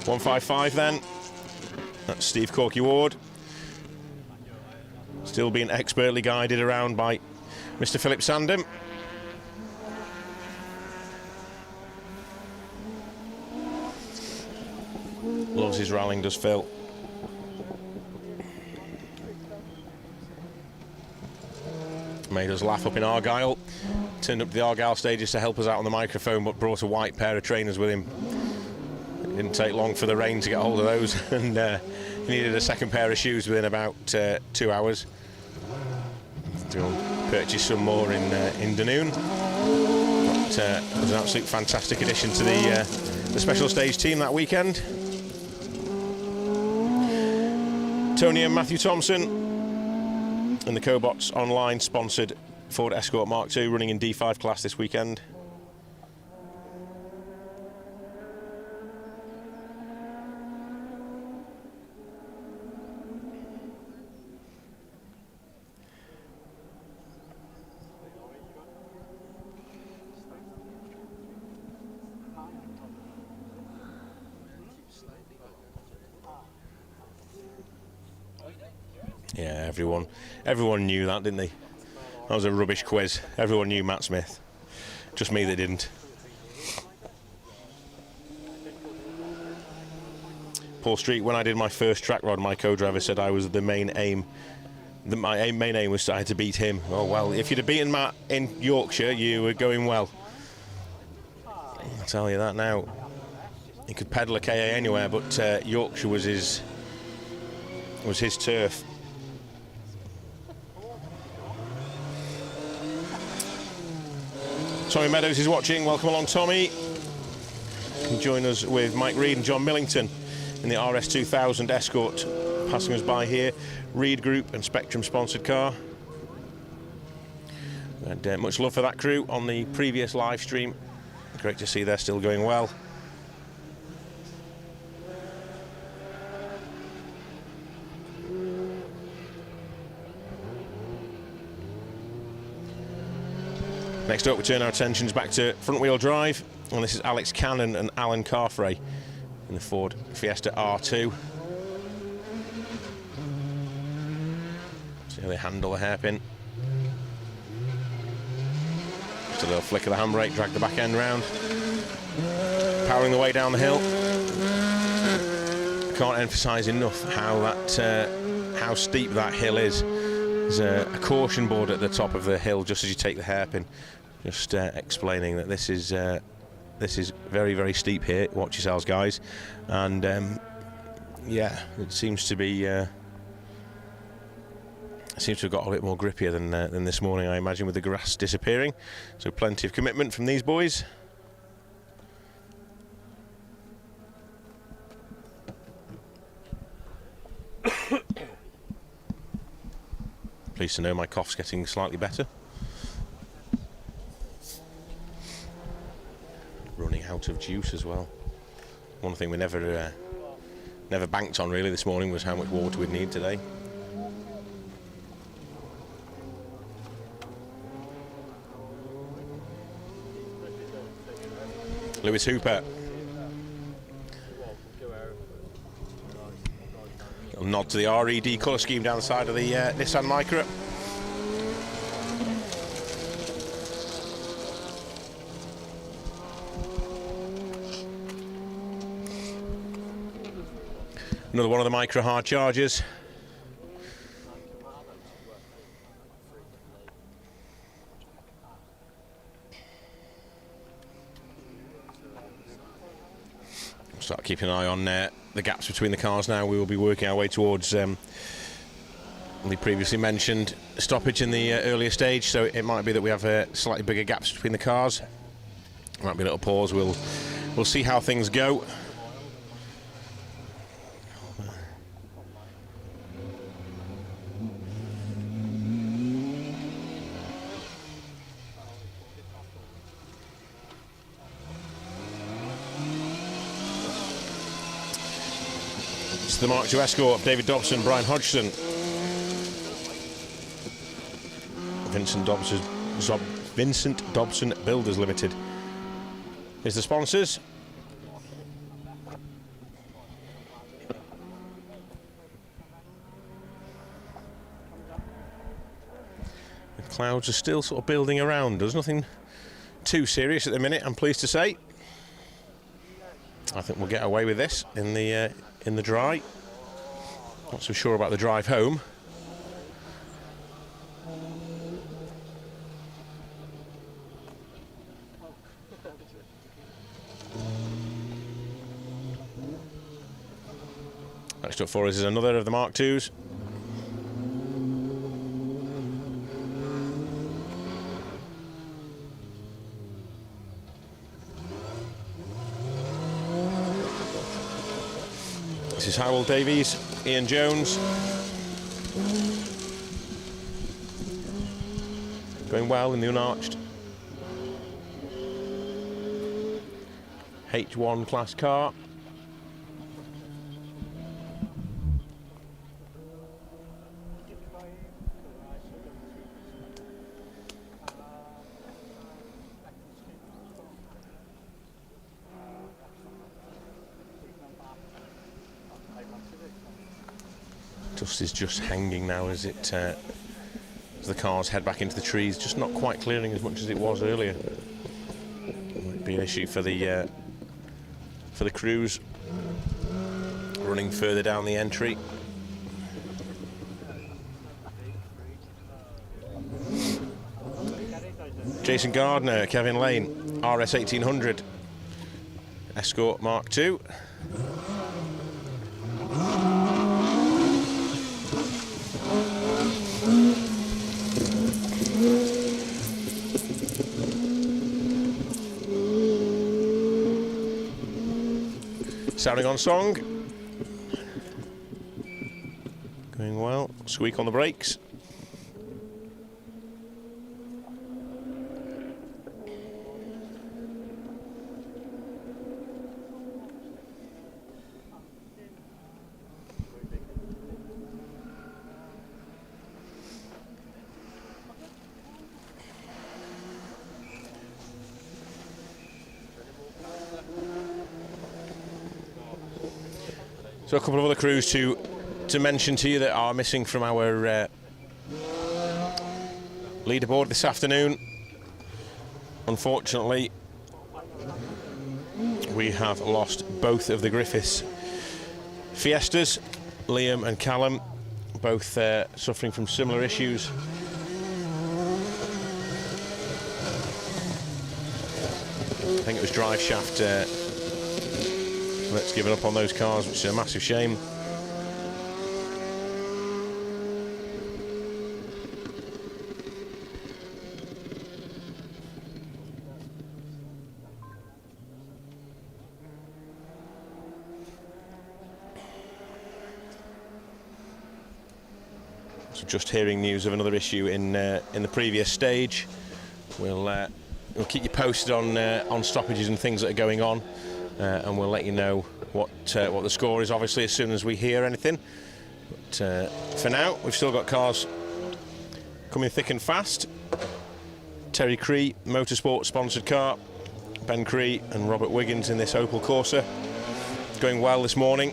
.155 then. That's Steve Corky Ward. Still being expertly guided around by Mr. Philip Sandham. Loves his rallying, does Phil. Made us laugh up in Argyle. Turned up to the Argyle stages to help us out on the microphone, but brought a white pair of trainers with him. It didn't take long for the rain to get hold of those, and he needed a second pair of shoes within about 2 hours. We'll purchase some more in Dunoon. But it was an absolute fantastic addition to the special stage team that weekend. Tony and Matthew Thompson and the Cobots Online sponsored Ford Escort Mark II running in D5 class this weekend. Yeah, everyone knew that, didn't they? That was a rubbish quiz. Everyone knew Matt Smith. Just me that didn't. Paul Street, when I did my first track rod, my co-driver said I was the main aim. My main aim was I had to beat him. Oh well, if you'd have beaten Matt in Yorkshire, you were going well. I'll tell you that now. He could pedal a KA anywhere, but Yorkshire was his turf. Tommy Meadows is watching. Welcome along, Tommy. You can join us with Mike Reed and John Millington in the RS2000 Escort passing us by here. Reed Group and Spectrum sponsored car. And much love for that crew on the previous live stream. Great to see they're still going well. Next up, we turn our attentions back to front-wheel drive, and this is Alex Cannon and Alan Carfrae in the Ford Fiesta R2. See how they handle the hairpin. Just a little flick of the handbrake, drag the back end round. Powering the way down the hill. I can't emphasise enough how steep that hill is. There's a caution board at the top of the hill just as you take the hairpin. Just explaining that this is very, very steep here. Watch yourselves, guys. And yeah, it seems to be seems to have got a bit more grippier than this morning, I imagine, with the grass disappearing. So plenty of commitment from these boys. Pleased to know my cough's getting slightly better. Running out of juice as well. One thing we never banked on really this morning was how much water we'd need today. Lewis Hooper. A nod to the RED colour scheme down the side of the Nissan Micra. Another one of the Micra hard chargers. Start keeping an eye on the gaps between the cars now. We will be working our way towards the previously mentioned stoppage in the earlier stage, so it might be that we have slightly bigger gaps between the cars. Might be a little pause. We'll see how things go. It's the Mark II Escort, David Dobson, Brian Hodgson. Vincent Dobson Builders Limited is the sponsors. The clouds are still sort of building around us. Nothing too serious at the minute, I'm pleased to say. I think we'll get away with this in the dry. Not so sure about the drive home. Next up for us is another of the Mark IIs. This is Howell Davies, Ian Jones. Going well in the unarched H1 class car. Dust is just hanging now as the cars head back into the trees, just not quite clearing as much as it was earlier. Might be an issue for the crews running further down the entry. Jason Gardner, Kevin Lane, RS 1800, Escort Mark II. Sounding on song. Going well. Squeak on the brakes. So a couple of other crews to mention to you that are missing from our leaderboard this afternoon. Unfortunately, we have lost both of the Griffiths Fiestas, Liam and Callum, both suffering from similar issues. I think it was drive shaft that's given up on those cars, which is a massive shame. So just hearing news of another issue in the previous stage. We'll keep you posted on stoppages and things that are going on. And we'll let you know what the score is, obviously, as soon as we hear anything. But for now, we've still got cars coming thick and fast. Terry Cree, Motorsport sponsored car. Ben Cree and Robert Wiggins in this Opel Corsa. Going well this morning.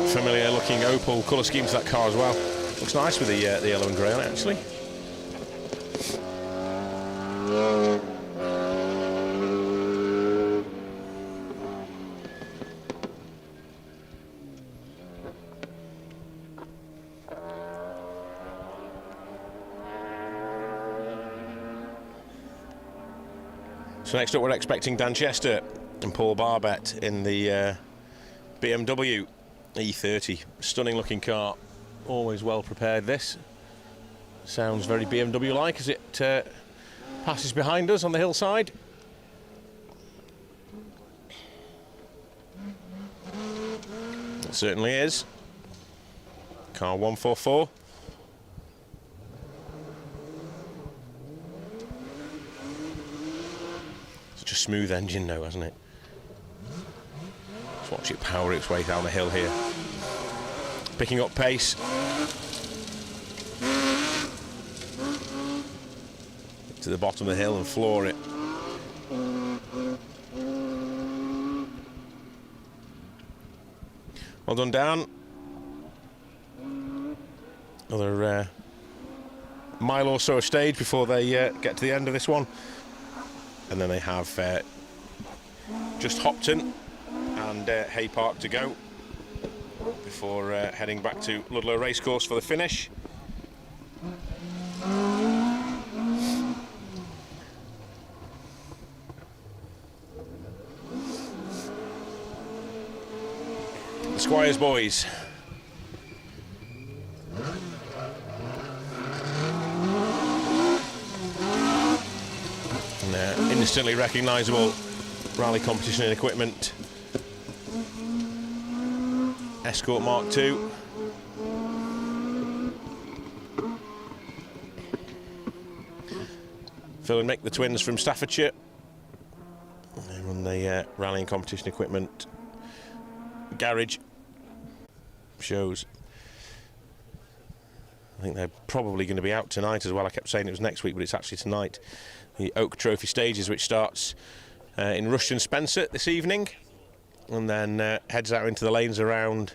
Familiar looking Opel colour scheme to that car as well. Looks nice with the yellow and grey on it, actually. So next up we're expecting Dan Chester and Paul Barbett in the BMW E30. Stunning looking car, always well prepared this. Sounds very BMW-like as it passes behind us on the hillside. It certainly is. Car 144. such a smooth engine now, hasn't it? Let's watch it power its way down the hill here. Picking up pace. To the bottom of the hill and floor it. Well done, Dan. Another mile or so of stage before they get to the end of this one. And then they have just Hopton and Hay Park to go before heading back to Ludlow Racecourse for the finish. The Squires boys. And, instantly recognisable rally competition and equipment. Escort Mark II. Phil and Mick, the twins from Staffordshire. They run the rallying competition equipment garage shows. I think they're probably going to be out tonight as well. I kept saying it was next week, but it's actually tonight. The Oak Trophy Stages, which starts in Rushton Spencer this evening, and then heads out into the lanes around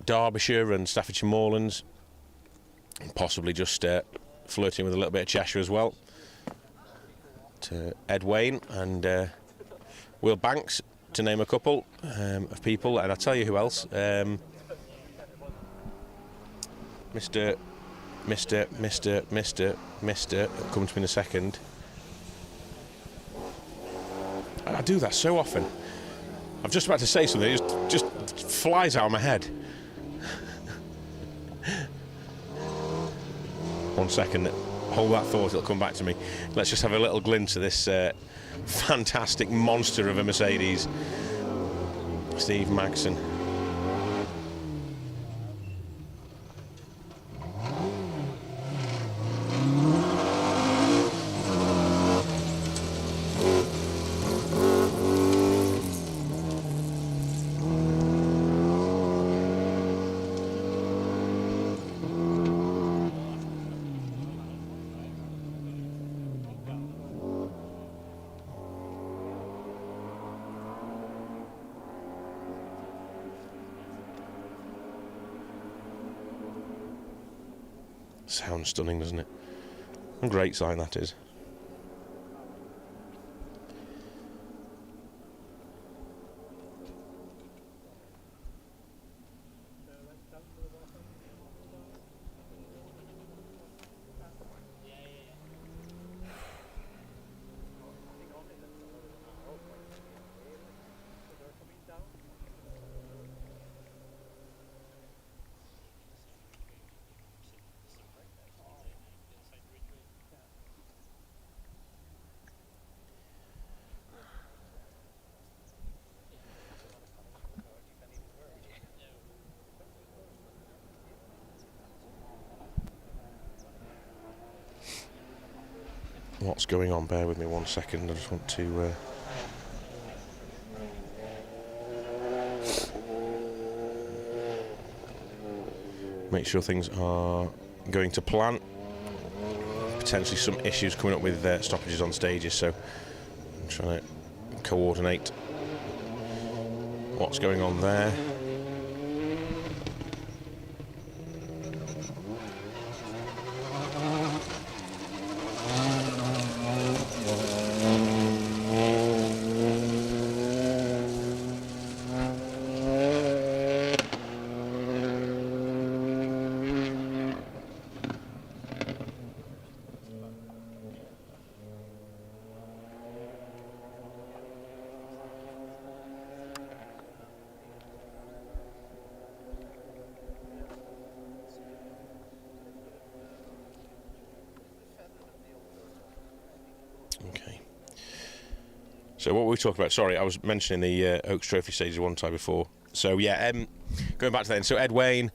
Derbyshire and Staffordshire Moorlands, and possibly just flirting with a little bit of Cheshire as well, to Ed Wayne and Will Banks, to name a couple of people. And I'll tell you who else. Mr. It'll come to me in a second. I do that so often. I'm just about to say something, it just flies out of my head. 1 second, hold that thought, it'll come back to me. Let's just have a little glimpse of this fantastic monster of a Mercedes. Steve Maxson. Sounds stunning, doesn't it? A great sign that is. What's going on? Bear with me 1 second. I just want to make sure things are going to plan. Potentially some issues coming up with stoppages on stages, so I'm trying to coordinate what's going on there. So what were we talking about? Sorry, I was mentioning the Oaks Trophy stages one time before. So yeah, going back to then. So Ed Wayne,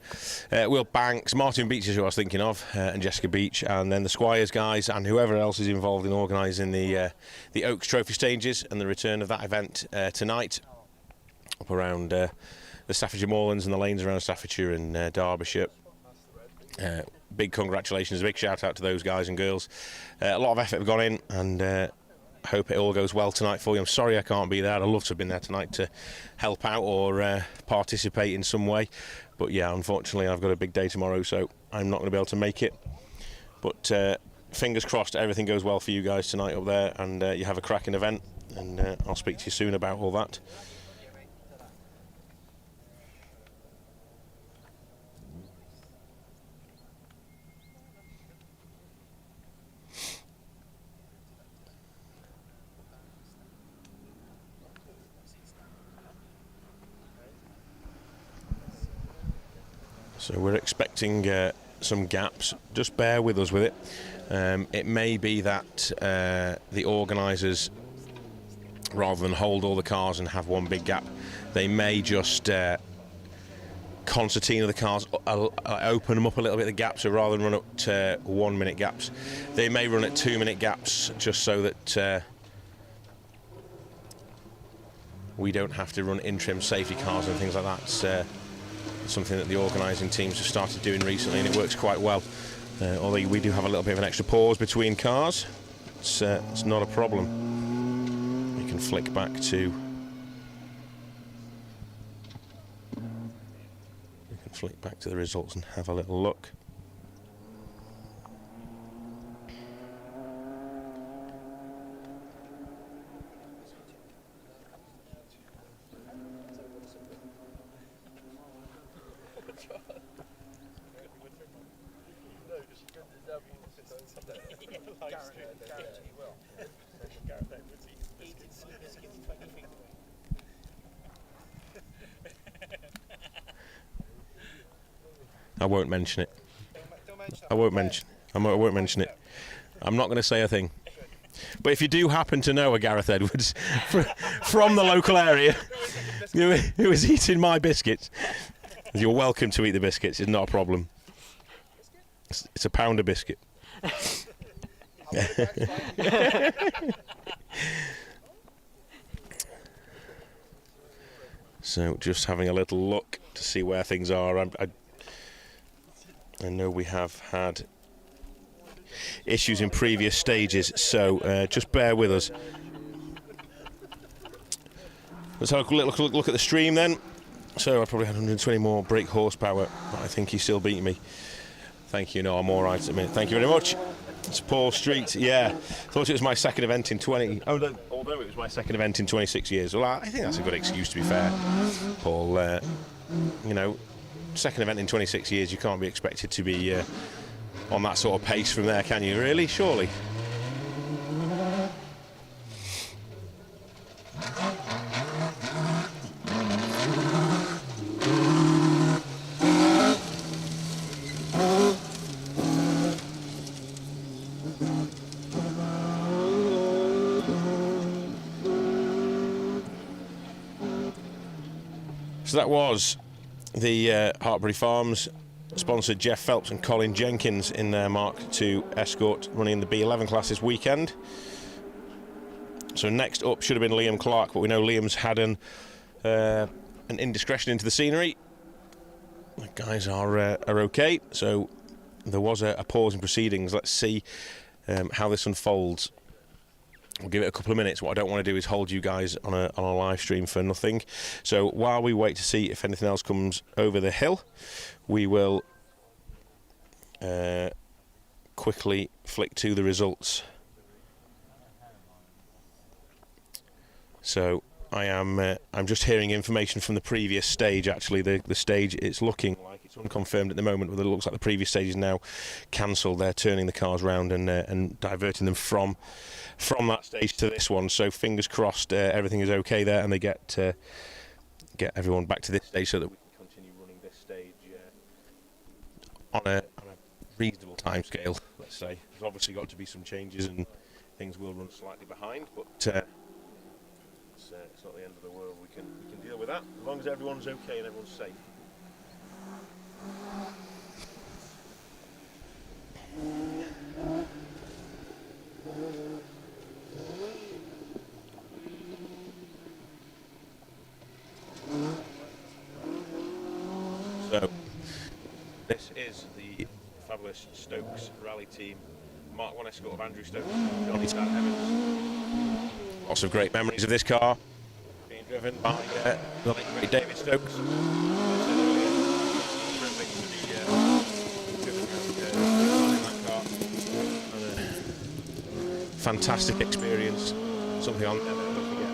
Will Banks, Martin Beach is who I was thinking of, and Jessica Beach, and then the Squires guys, and whoever else is involved in organising the Oaks Trophy stages and the return of that event tonight, up around the Staffordshire Moorlands and the lanes around Staffordshire and Derbyshire. Big congratulations, a big shout out to those guys and girls. A lot of effort have gone in, and I hope it all goes well tonight for you. I'm sorry I can't be there. I'd love to have been there tonight to help out or participate in some way. But yeah, unfortunately I've got a big day tomorrow, so I'm not going to be able to make it. But fingers crossed everything goes well for you guys tonight up there, and you have a cracking event, and I'll speak to you soon about all that. So we're expecting some gaps. Just bear with us with it. It may be that the organisers, rather than hold all the cars and have one big gap, they may just concertina the cars, open them up a little bit, the gaps, so rather than run at 1 minute gaps, they may run at 2 minute gaps, just so that we don't have to run in-trim safety cars and things like that. It's something that the organising teams have started doing recently, and it works quite well. Although we do have a little bit of an extra pause between cars, it's not a problem. You can flick back to the results and have a little look. I won't mention it. I won't mention it. I'm not going to say a thing. But if you do happen to know a Gareth Edwards from the local area who is eating my biscuits, you're welcome to eat the biscuits. It's not a problem. It's a pound of biscuit. So just having a little look to see where things are. I know we have had issues in previous stages, so just bear with us. Let's have a little look at the stream then. So I probably had 120 more brake horsepower, but I think he still beat me. Thank you. No, I'm all right at the minute. Thank you very much. It's Paul Street. Yeah, thought it was my second event in 20. Although it was my second event in 26 years. Well, I think that's a good excuse, to be fair, Paul. You know, second event in 26 years. You can't be expected to be on that sort of pace from there, can you? Really? Surely. So that was the Hartbury Farms sponsored Jeff Phelps and Colin Jenkins in their Mark II Escort running the B11 class this weekend. So next up should have been Liam Clark, but we know Liam's had an indiscretion into the scenery. The guys are okay, so there was a pause in proceedings. Let's see how this unfolds. We'll give it a couple of minutes. What I don't want to do is hold you guys on a live stream for nothing. So while we wait to see if anything else comes over the hill, we will quickly flick to the results. So I'm just hearing information from the previous stage. Actually, the stage, it's looking like it's unconfirmed at the moment, but it looks like the previous stage is now cancelled. They're turning the cars round and diverting them from that stage to this one. So fingers crossed, everything is okay there, and they get everyone back to this stage so that we can continue running this stage on a reasonable time scale. Let's say there's obviously got to be some changes, and things will run slightly behind, but. it's not the end of the world. We can deal with that as long as everyone's okay and everyone's safe. So this is the fabulous Stokes rally team. Mark 1 escort of Andrew Stokes, Johnny Stan Evans. Lots of great memories of this car being driven by the late great David Stokes. Fantastic experience, something I'll never forget.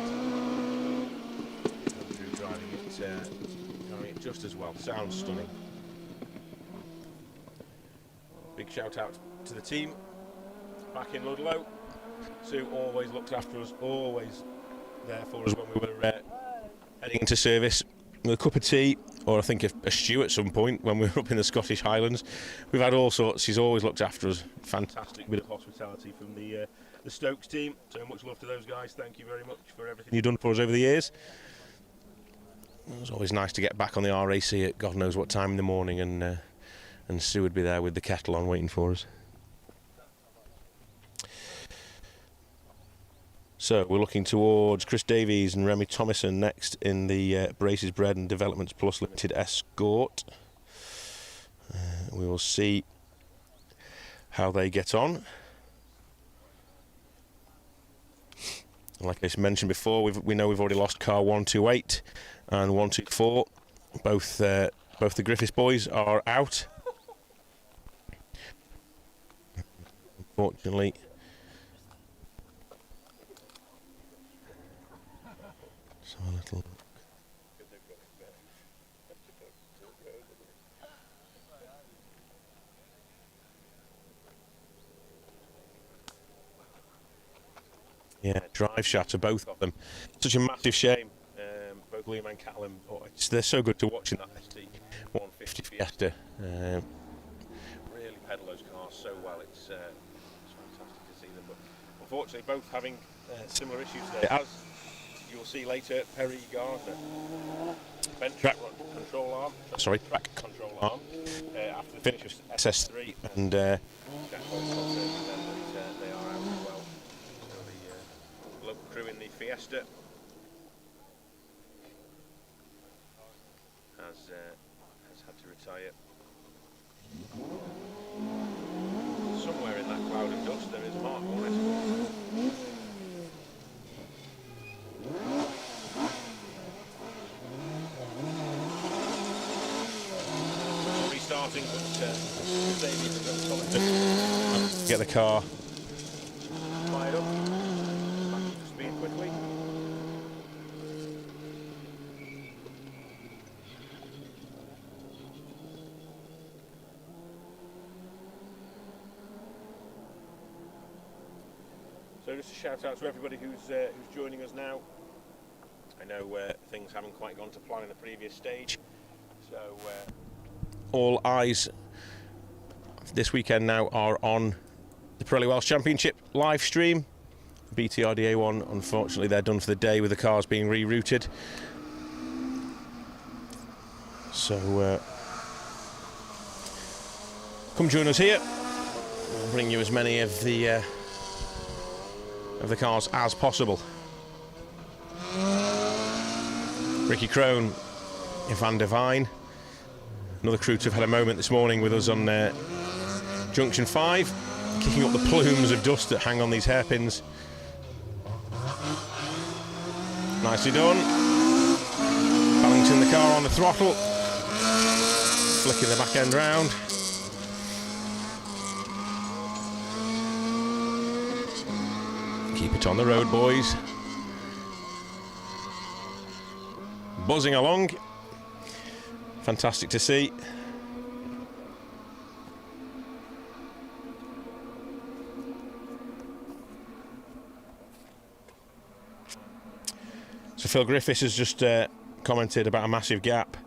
Andrew driving it just as well. Sounds stunning. Big shout out to the team back in Ludlow. Sue always looked after us, always there for us when we were heading into service with a cup of tea, or I think a stew at some point when we were up in the Scottish Highlands. We've had all sorts. She's always looked after us. Fantastic bit of hospitality from the Stokes team. So much love to those guys. Thank you very much for everything you've done for us over the years. It was always nice to get back on the RAC at God knows what time in the morning, and Sue would be there with the kettle on waiting for us. So we're looking towards Chris Davies and Remy Thomason next in the Braces Bread and Developments Plus Limited Escort. We will see how they get on. Like I mentioned before, we know we've already lost car 128 and 124. Both the Griffiths boys are out. Unfortunately. So a little. Yeah, drive shatter, both of them. Such a massive shame. Both Liam and Callum. They're so good to watch in that ST 150 Fiesta. Really pedal those cars so well. It's fantastic to see them. But unfortunately, both having similar issues there. As you'll see later, Perry Gardner bent track control arm. Sorry, track control arm after the finish of SS3, and Jack Boy's confirming then that they are out as well. So the local crew in the Fiesta has had to retire. Somewhere in that cloud of dust there is a Mark 1 escort. Restarting, but Davies and get the car fired up, back to speed quickly. So just a shout out to everybody who's joining us now. I know things haven't quite gone to plan in the previous stage, so all eyes this weekend now are on the Pirelli Welsh Championship live stream. BTRDA one, unfortunately they're done for the day with the cars being rerouted. So come join us here. We'll bring you as many of the cars as possible. Ricky Crone, Van der Vine, another crew to have had a moment this morning with us on Junction 5, kicking up the plumes of dust that hang on these hairpins. Nicely done. Balancing the car on the throttle, flicking the back end round. Keep it on the road, boys. Buzzing along. Fantastic to see. So Phil Griffiths has just commented about a massive gap.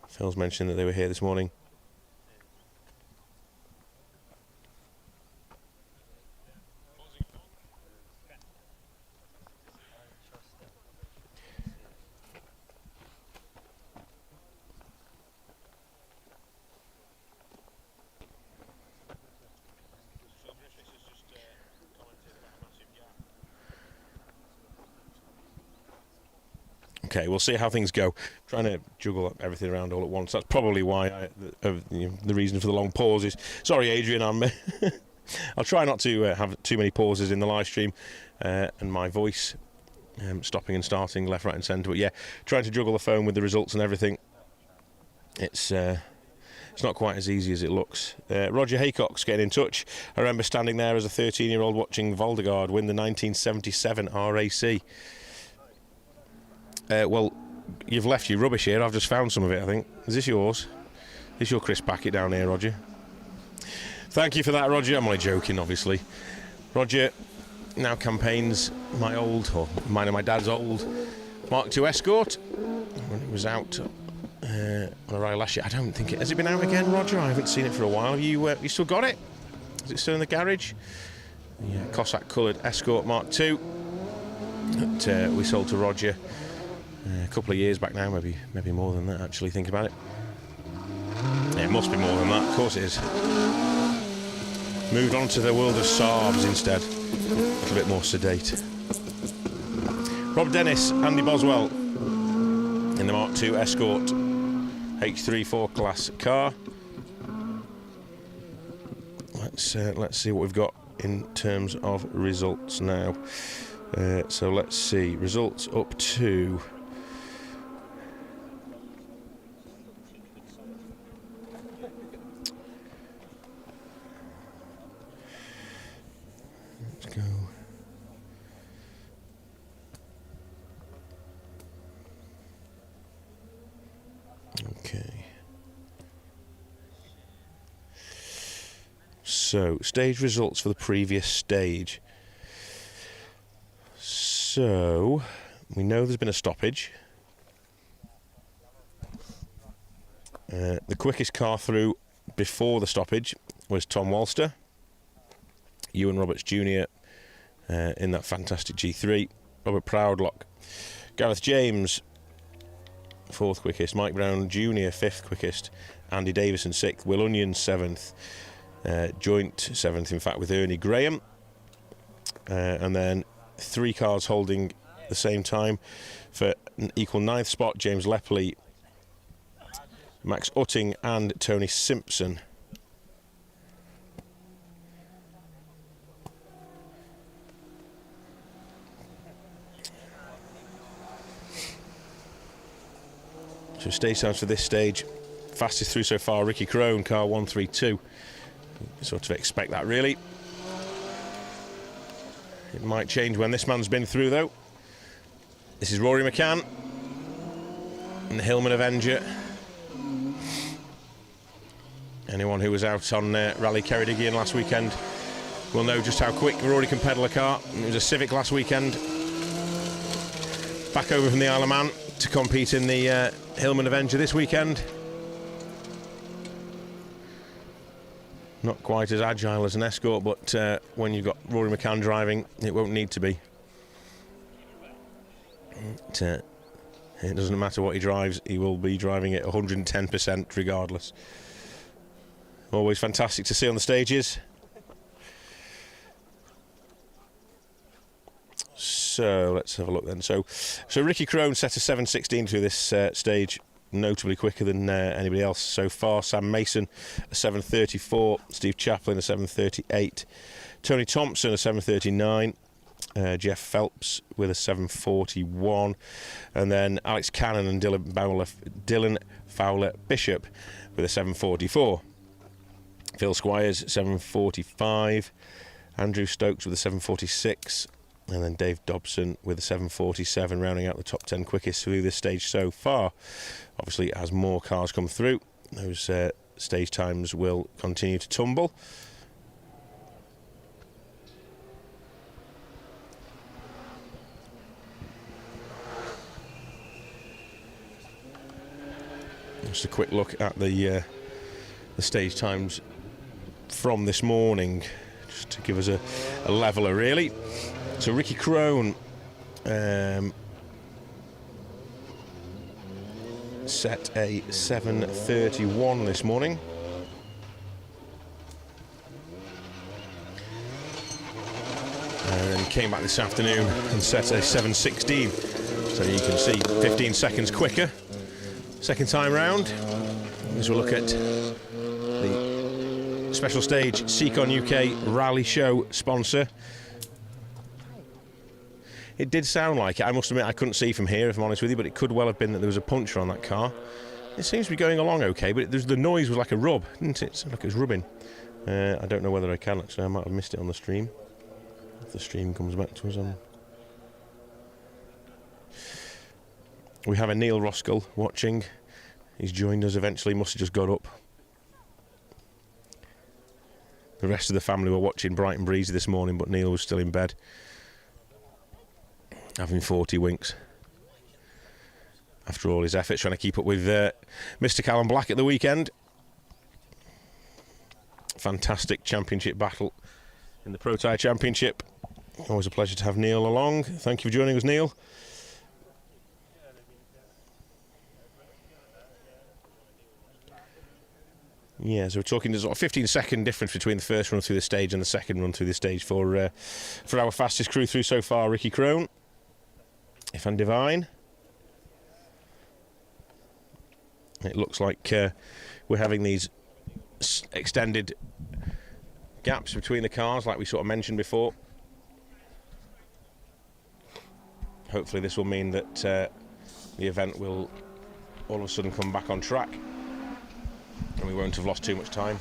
Phil's mentioned that they were here this morning. Okay, we'll see how things go. Trying to juggle everything around all at once. That's probably why the reason for the long pauses. Sorry, Adrian, I'll try not to have too many pauses in the live stream and my voice stopping and starting left, right and centre. But yeah, trying to juggle the phone with the results and everything. It's not quite as easy as it looks. Roger Haycock's getting in touch. I remember standing there as a 13-year-old watching Valdegaard win the 1977 RAC. Well, you've left your rubbish here. I've just found some of it, I think. Is this yours? Is this your crisp packet down here, Roger? Thank you for that, Roger. I'm only joking, obviously. Roger now campaigns my old, or mine and my dad's old Mark II Escort when it was out on a ride last year. I don't think it... Has it been out again, Roger? I haven't seen it for a while. Have you still got it? Is it still in the garage? Yeah, Cossack coloured Escort Mark II that we sold to Roger a couple of years back now, maybe more than that, actually, think about it. Yeah, it must be more than that, of course it is. Moved on to the world of Saabs instead, a little bit more sedate. Rob Dennis, Andy Boswell in the Mark II Escort H34 class car. Let's see what we've got in terms of results now. So let's see, results up to... Let's go. Okay. So, stage results for the previous stage. So, we know there's been a stoppage. The quickest car through before the stoppage was Tom Walster. Ewan Roberts Jr. In that fantastic G3. Robert Proudlock. Gareth James, 4th quickest. Mike Brown Jr., 5th quickest. Andy Davison, 6th. Will Onion, 7th. Joint 7th, in fact, with Ernie Graham. And then 3 cars holding the same time for an equal 9th spot. James Lepley, Max Utting and Tony Simpson. So stage times for this stage. Fastest through so far, Ricky Crone, car 132. Sort of expect that, really. It might change when this man's been through, though. This is Rory McCann and the Hillman Avenger. Anyone who was out on Rally Ceredigion last weekend will know just how quick Rory can pedal a car. It was a Civic last weekend. Back over from the Isle of Man to compete in the Hillman Avenger this weekend. Not quite as agile as an Escort, but when you've got Rory McCann driving, it won't need to be. It doesn't matter what he drives, he will be driving it 110% regardless. Always fantastic to see on the stages. So let's have a look then. So Ricky Crone set a 7:16 through this stage, notably quicker than anybody else so far. Sam Mason a 7:34, Steve Chaplin a 7:38, Tony Thompson a 7:39, Jeff Phelps with a 7:41, and then Alex Cannon and Dylan Fowler Bishop with a 7:44. Phil Squires 7:45, Andrew Stokes with a 7:46, and then Dave Dobson with a 7:47, rounding out the top 10 quickest through this stage so far. Obviously, as more cars come through, those stage times will continue to tumble. Just a quick look at the stage times from this morning, just to give us a leveler, really. So Ricky Crone set a 7:31 this morning. And then came back this afternoon and set a 7:16. So you can see 15 seconds quicker. Second time round, as we'll look at the special stage Seacon UK Rally Show sponsor. It did sound like it. I must admit I couldn't see from here, if I'm honest with you, but it could well have been that there was a puncture on that car. It seems to be going along okay, but the noise was like a rub, didn't it? It sounded like it was rubbing. I don't know whether I can, actually. I might have missed it on the stream. If the stream comes back to us on... We have a Neil Roskell watching. He's joined us eventually, must have just got up. The rest of the family were watching Bright and Breezy this morning, but Neil was still in bed, having 40 winks. After all his efforts trying to keep up with Mr. Callum Black at the weekend. Fantastic championship battle in the Pro Tyre Championship. Always a pleasure to have Neil along. Thank you for joining us, Neil. Yeah, so we're talking there's a 15-second difference between the first run through the stage and the second run through the stage for our fastest crew through so far, Ricky Crone, Ifan Divine. It looks like we're having these extended gaps between the cars, like we sort of mentioned before. Hopefully this will mean that the event will all of a sudden come back on track and we won't have lost too much time.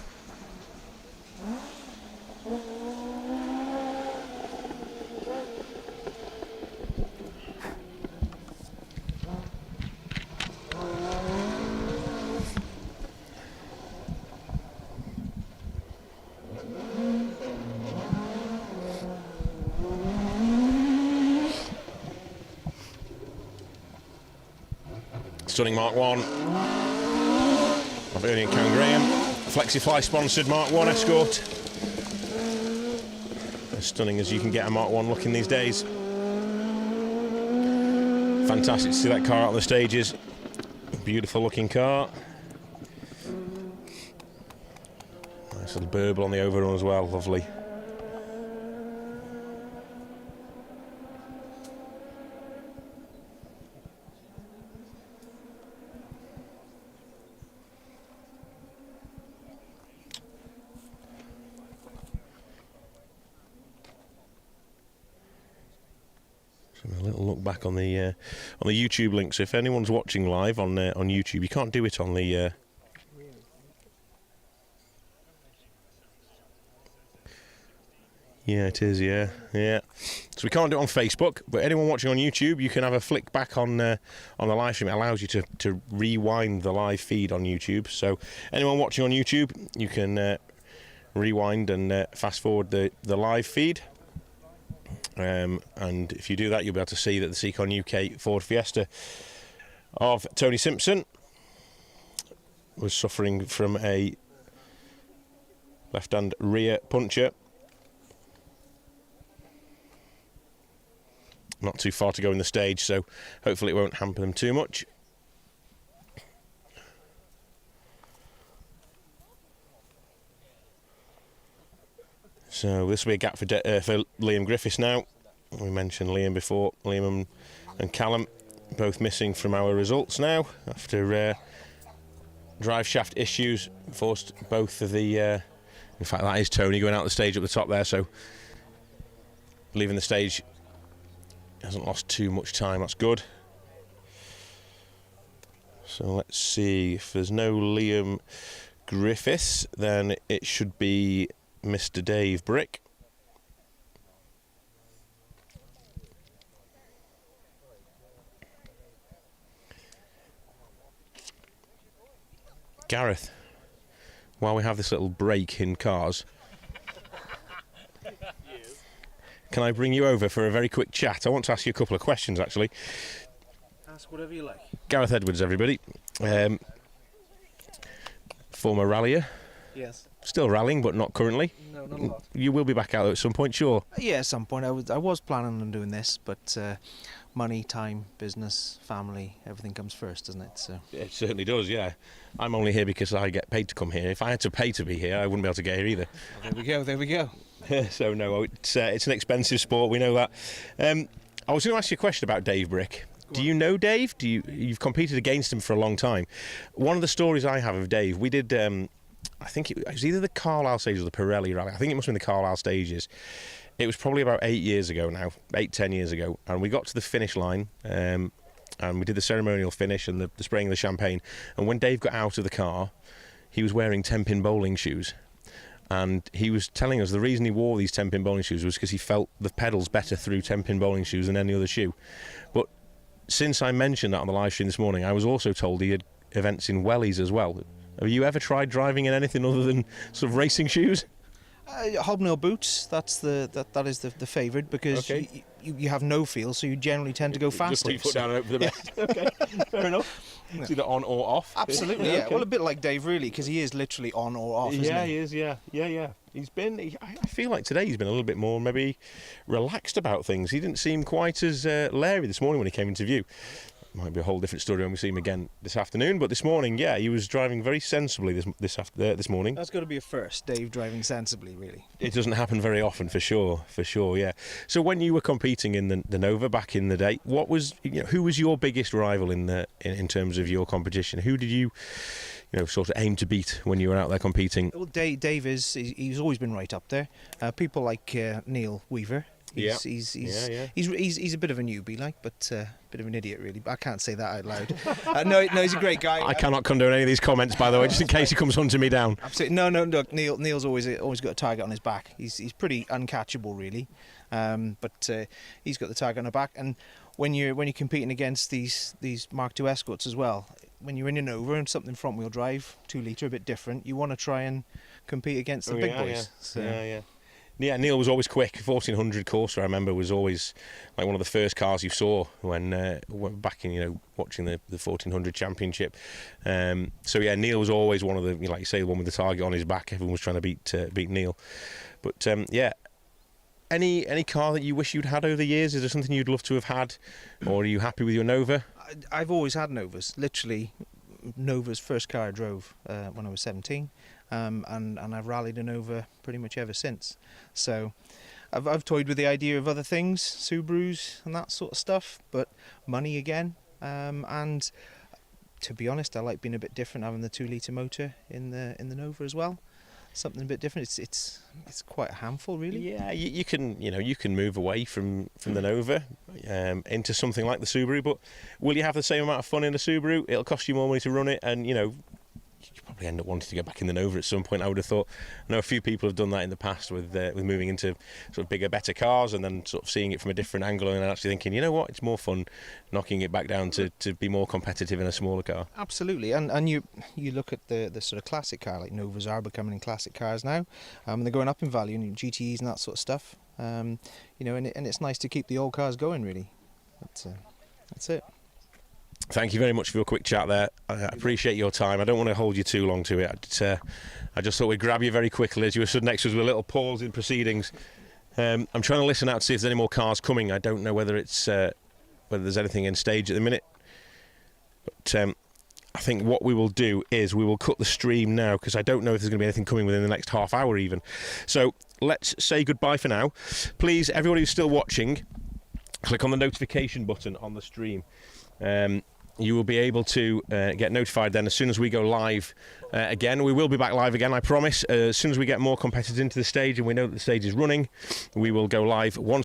Stunning Mark 1 of Ernie and Karen Graham. Flexifly sponsored Mark 1 Escort. As stunning as you can get a Mark 1 looking these days. Fantastic to see that car out on the stages. Beautiful looking car. Nice little burble on the overrun as well, lovely. A little look back on the YouTube link. So if anyone's watching live on YouTube, you can't do it on the. Yeah, it is. Yeah. So we can't do it on Facebook, but anyone watching on YouTube, you can have a flick back on the live stream. It allows you to rewind the live feed on YouTube. So anyone watching on YouTube, you can rewind and fast forward the live feed. And if you do that, you'll be able to see that the Seacon UK Ford Fiesta of Tony Simpson was suffering from a left-hand rear puncture. Not too far to go in the stage, so hopefully it won't hamper them too much. So this will be a gap for Liam Griffiths now. We mentioned Liam before. Liam and Callum both missing from our results now after drive shaft issues forced both of the... in fact, that is Tony going out the stage up the top there, so leaving the stage hasn't lost too much time. That's good. So let's see. If there's no Liam Griffiths, then it should be Mr. Dave Brick. Gareth, while we have this little break in cars, can I bring you over for a very quick chat? I want to ask you a couple of questions, actually. Ask whatever you like. Gareth Edwards, everybody. Former rallier. Yes. Still rallying, but not currently. No, not a lot. You will be back out at some point, sure. Yeah, at some point. I was planning on doing this, but money, time, business, family, everything comes first, doesn't it? So It certainly does, yeah. I'm only here because I get paid to come here. If I had to pay to be here, I wouldn't be able to get here either. well, there we go. So no, it's an expensive sport. We know that. I was going to ask you a question about Dave Brick. Do you know Dave? You've competed against him for a long time. One of the stories I have of Dave, we did. I think it was either the Carlisle stages or the Pirelli Rally. I think it must have been the Carlisle stages. It was probably about 8 years ago now, 10 years ago, and we got to the finish line. And we did the ceremonial finish and the spraying of the champagne. And when Dave got out of the car, he was wearing 10-pin bowling shoes. And he was telling us the reason he wore these 10-pin bowling shoes was because he felt the pedals better through 10-pin bowling shoes than any other shoe. But since I mentioned that on the live stream this morning, I was also told he had events in wellies as well. Have you ever tried driving in anything other than sort of racing shoes? Hobnail boots, that is the favourite, because you have no feel, so you generally tend to go faster. Just put your foot down and hope for the best. Okay, fair enough. It's either on or off. Absolutely, yeah. Okay. Well, a bit like Dave, really, because he is literally on or off, isn't he? Yeah, he is, yeah. He's been, I feel like today he's been a little bit more maybe relaxed about things. He didn't seem quite as leery this morning when he came into view. Might be a whole different story when we see him again this afternoon, but this morning, yeah, he was driving very sensibly this morning. That's got to be a first, Dave driving sensibly, really. It doesn't happen very often, for sure, yeah. So when you were competing in the Nova back in the day, who was your biggest rival in terms of your competition? Who did you sort of aim to beat when you were out there competing? Well, Dave he's always been right up there. People like Neil Weaver. He's a bit of a newbie, but a bit of an idiot, really. But I can't say that out loud. No, he's a great guy. I cannot condone any of these comments, by the way, just in case he comes hunting me down. Absolutely. No. Look, Neil's always got a target on his back. He's pretty uncatchable, really. But he's got the target on the back. And when you're competing against these Mark II Escorts as well, when you're in an Nova and something front wheel drive, 2 litre, a bit different, you want to try and compete against the big boys. Yeah, Neil was always quick. 1400 Corsa, I remember, was always like one of the first cars you saw when back in watching the 1400 Championship. So yeah, Neil was always one of the, like you say, the one with the target on his back. Everyone was trying to beat Neil. But yeah, any car that you wish you'd had over the years? Is there something you'd love to have had, or are you happy with your Nova? I've always had Novas. Literally, Nova's first car I drove when I was 17. And I've rallied a Nova pretty much ever since. So I've toyed with the idea of other things, Subarus and that sort of stuff, but money again. And to be honest, I like being a bit different, having the 2 litre motor in the Nova as well. Something a bit different. It's quite a handful, really. Yeah, you can move away from the Nova into something like the Subaru, but will you have the same amount of fun in a Subaru? It'll cost you more money to run it, and you probably end up wanting to get back in the Nova at some point, I would have thought. I know a few people have done that in the past with moving into sort of bigger, better cars, and then sort of seeing it from a different angle and actually thinking, you know what, it's more fun knocking it back down to be more competitive in a smaller car. Absolutely, and you look at the sort of classic car, like Novas are becoming classic cars now, and they're going up in value, and GTEs and that sort of stuff. And it's nice to keep the old cars going, really. That's it. Thank you very much for your quick chat there. I appreciate your time. I don't want to hold you too long to it. I just thought we'd grab you very quickly as you were stood next to us with a little pause in proceedings. I'm trying to listen out to see if there's any more cars coming. I don't know whether there's anything in stage at the minute. But I think what we will do is we will cut the stream now, because I don't know if there's going to be anything coming within the next half hour even. So let's say goodbye for now. Please, everybody who's still watching, click on the notification button on the stream. You will be able to get notified then as soon as we go live again. We will be back live again, I promise. As soon as we get more competitors into the stage and we know that the stage is running, we will go live once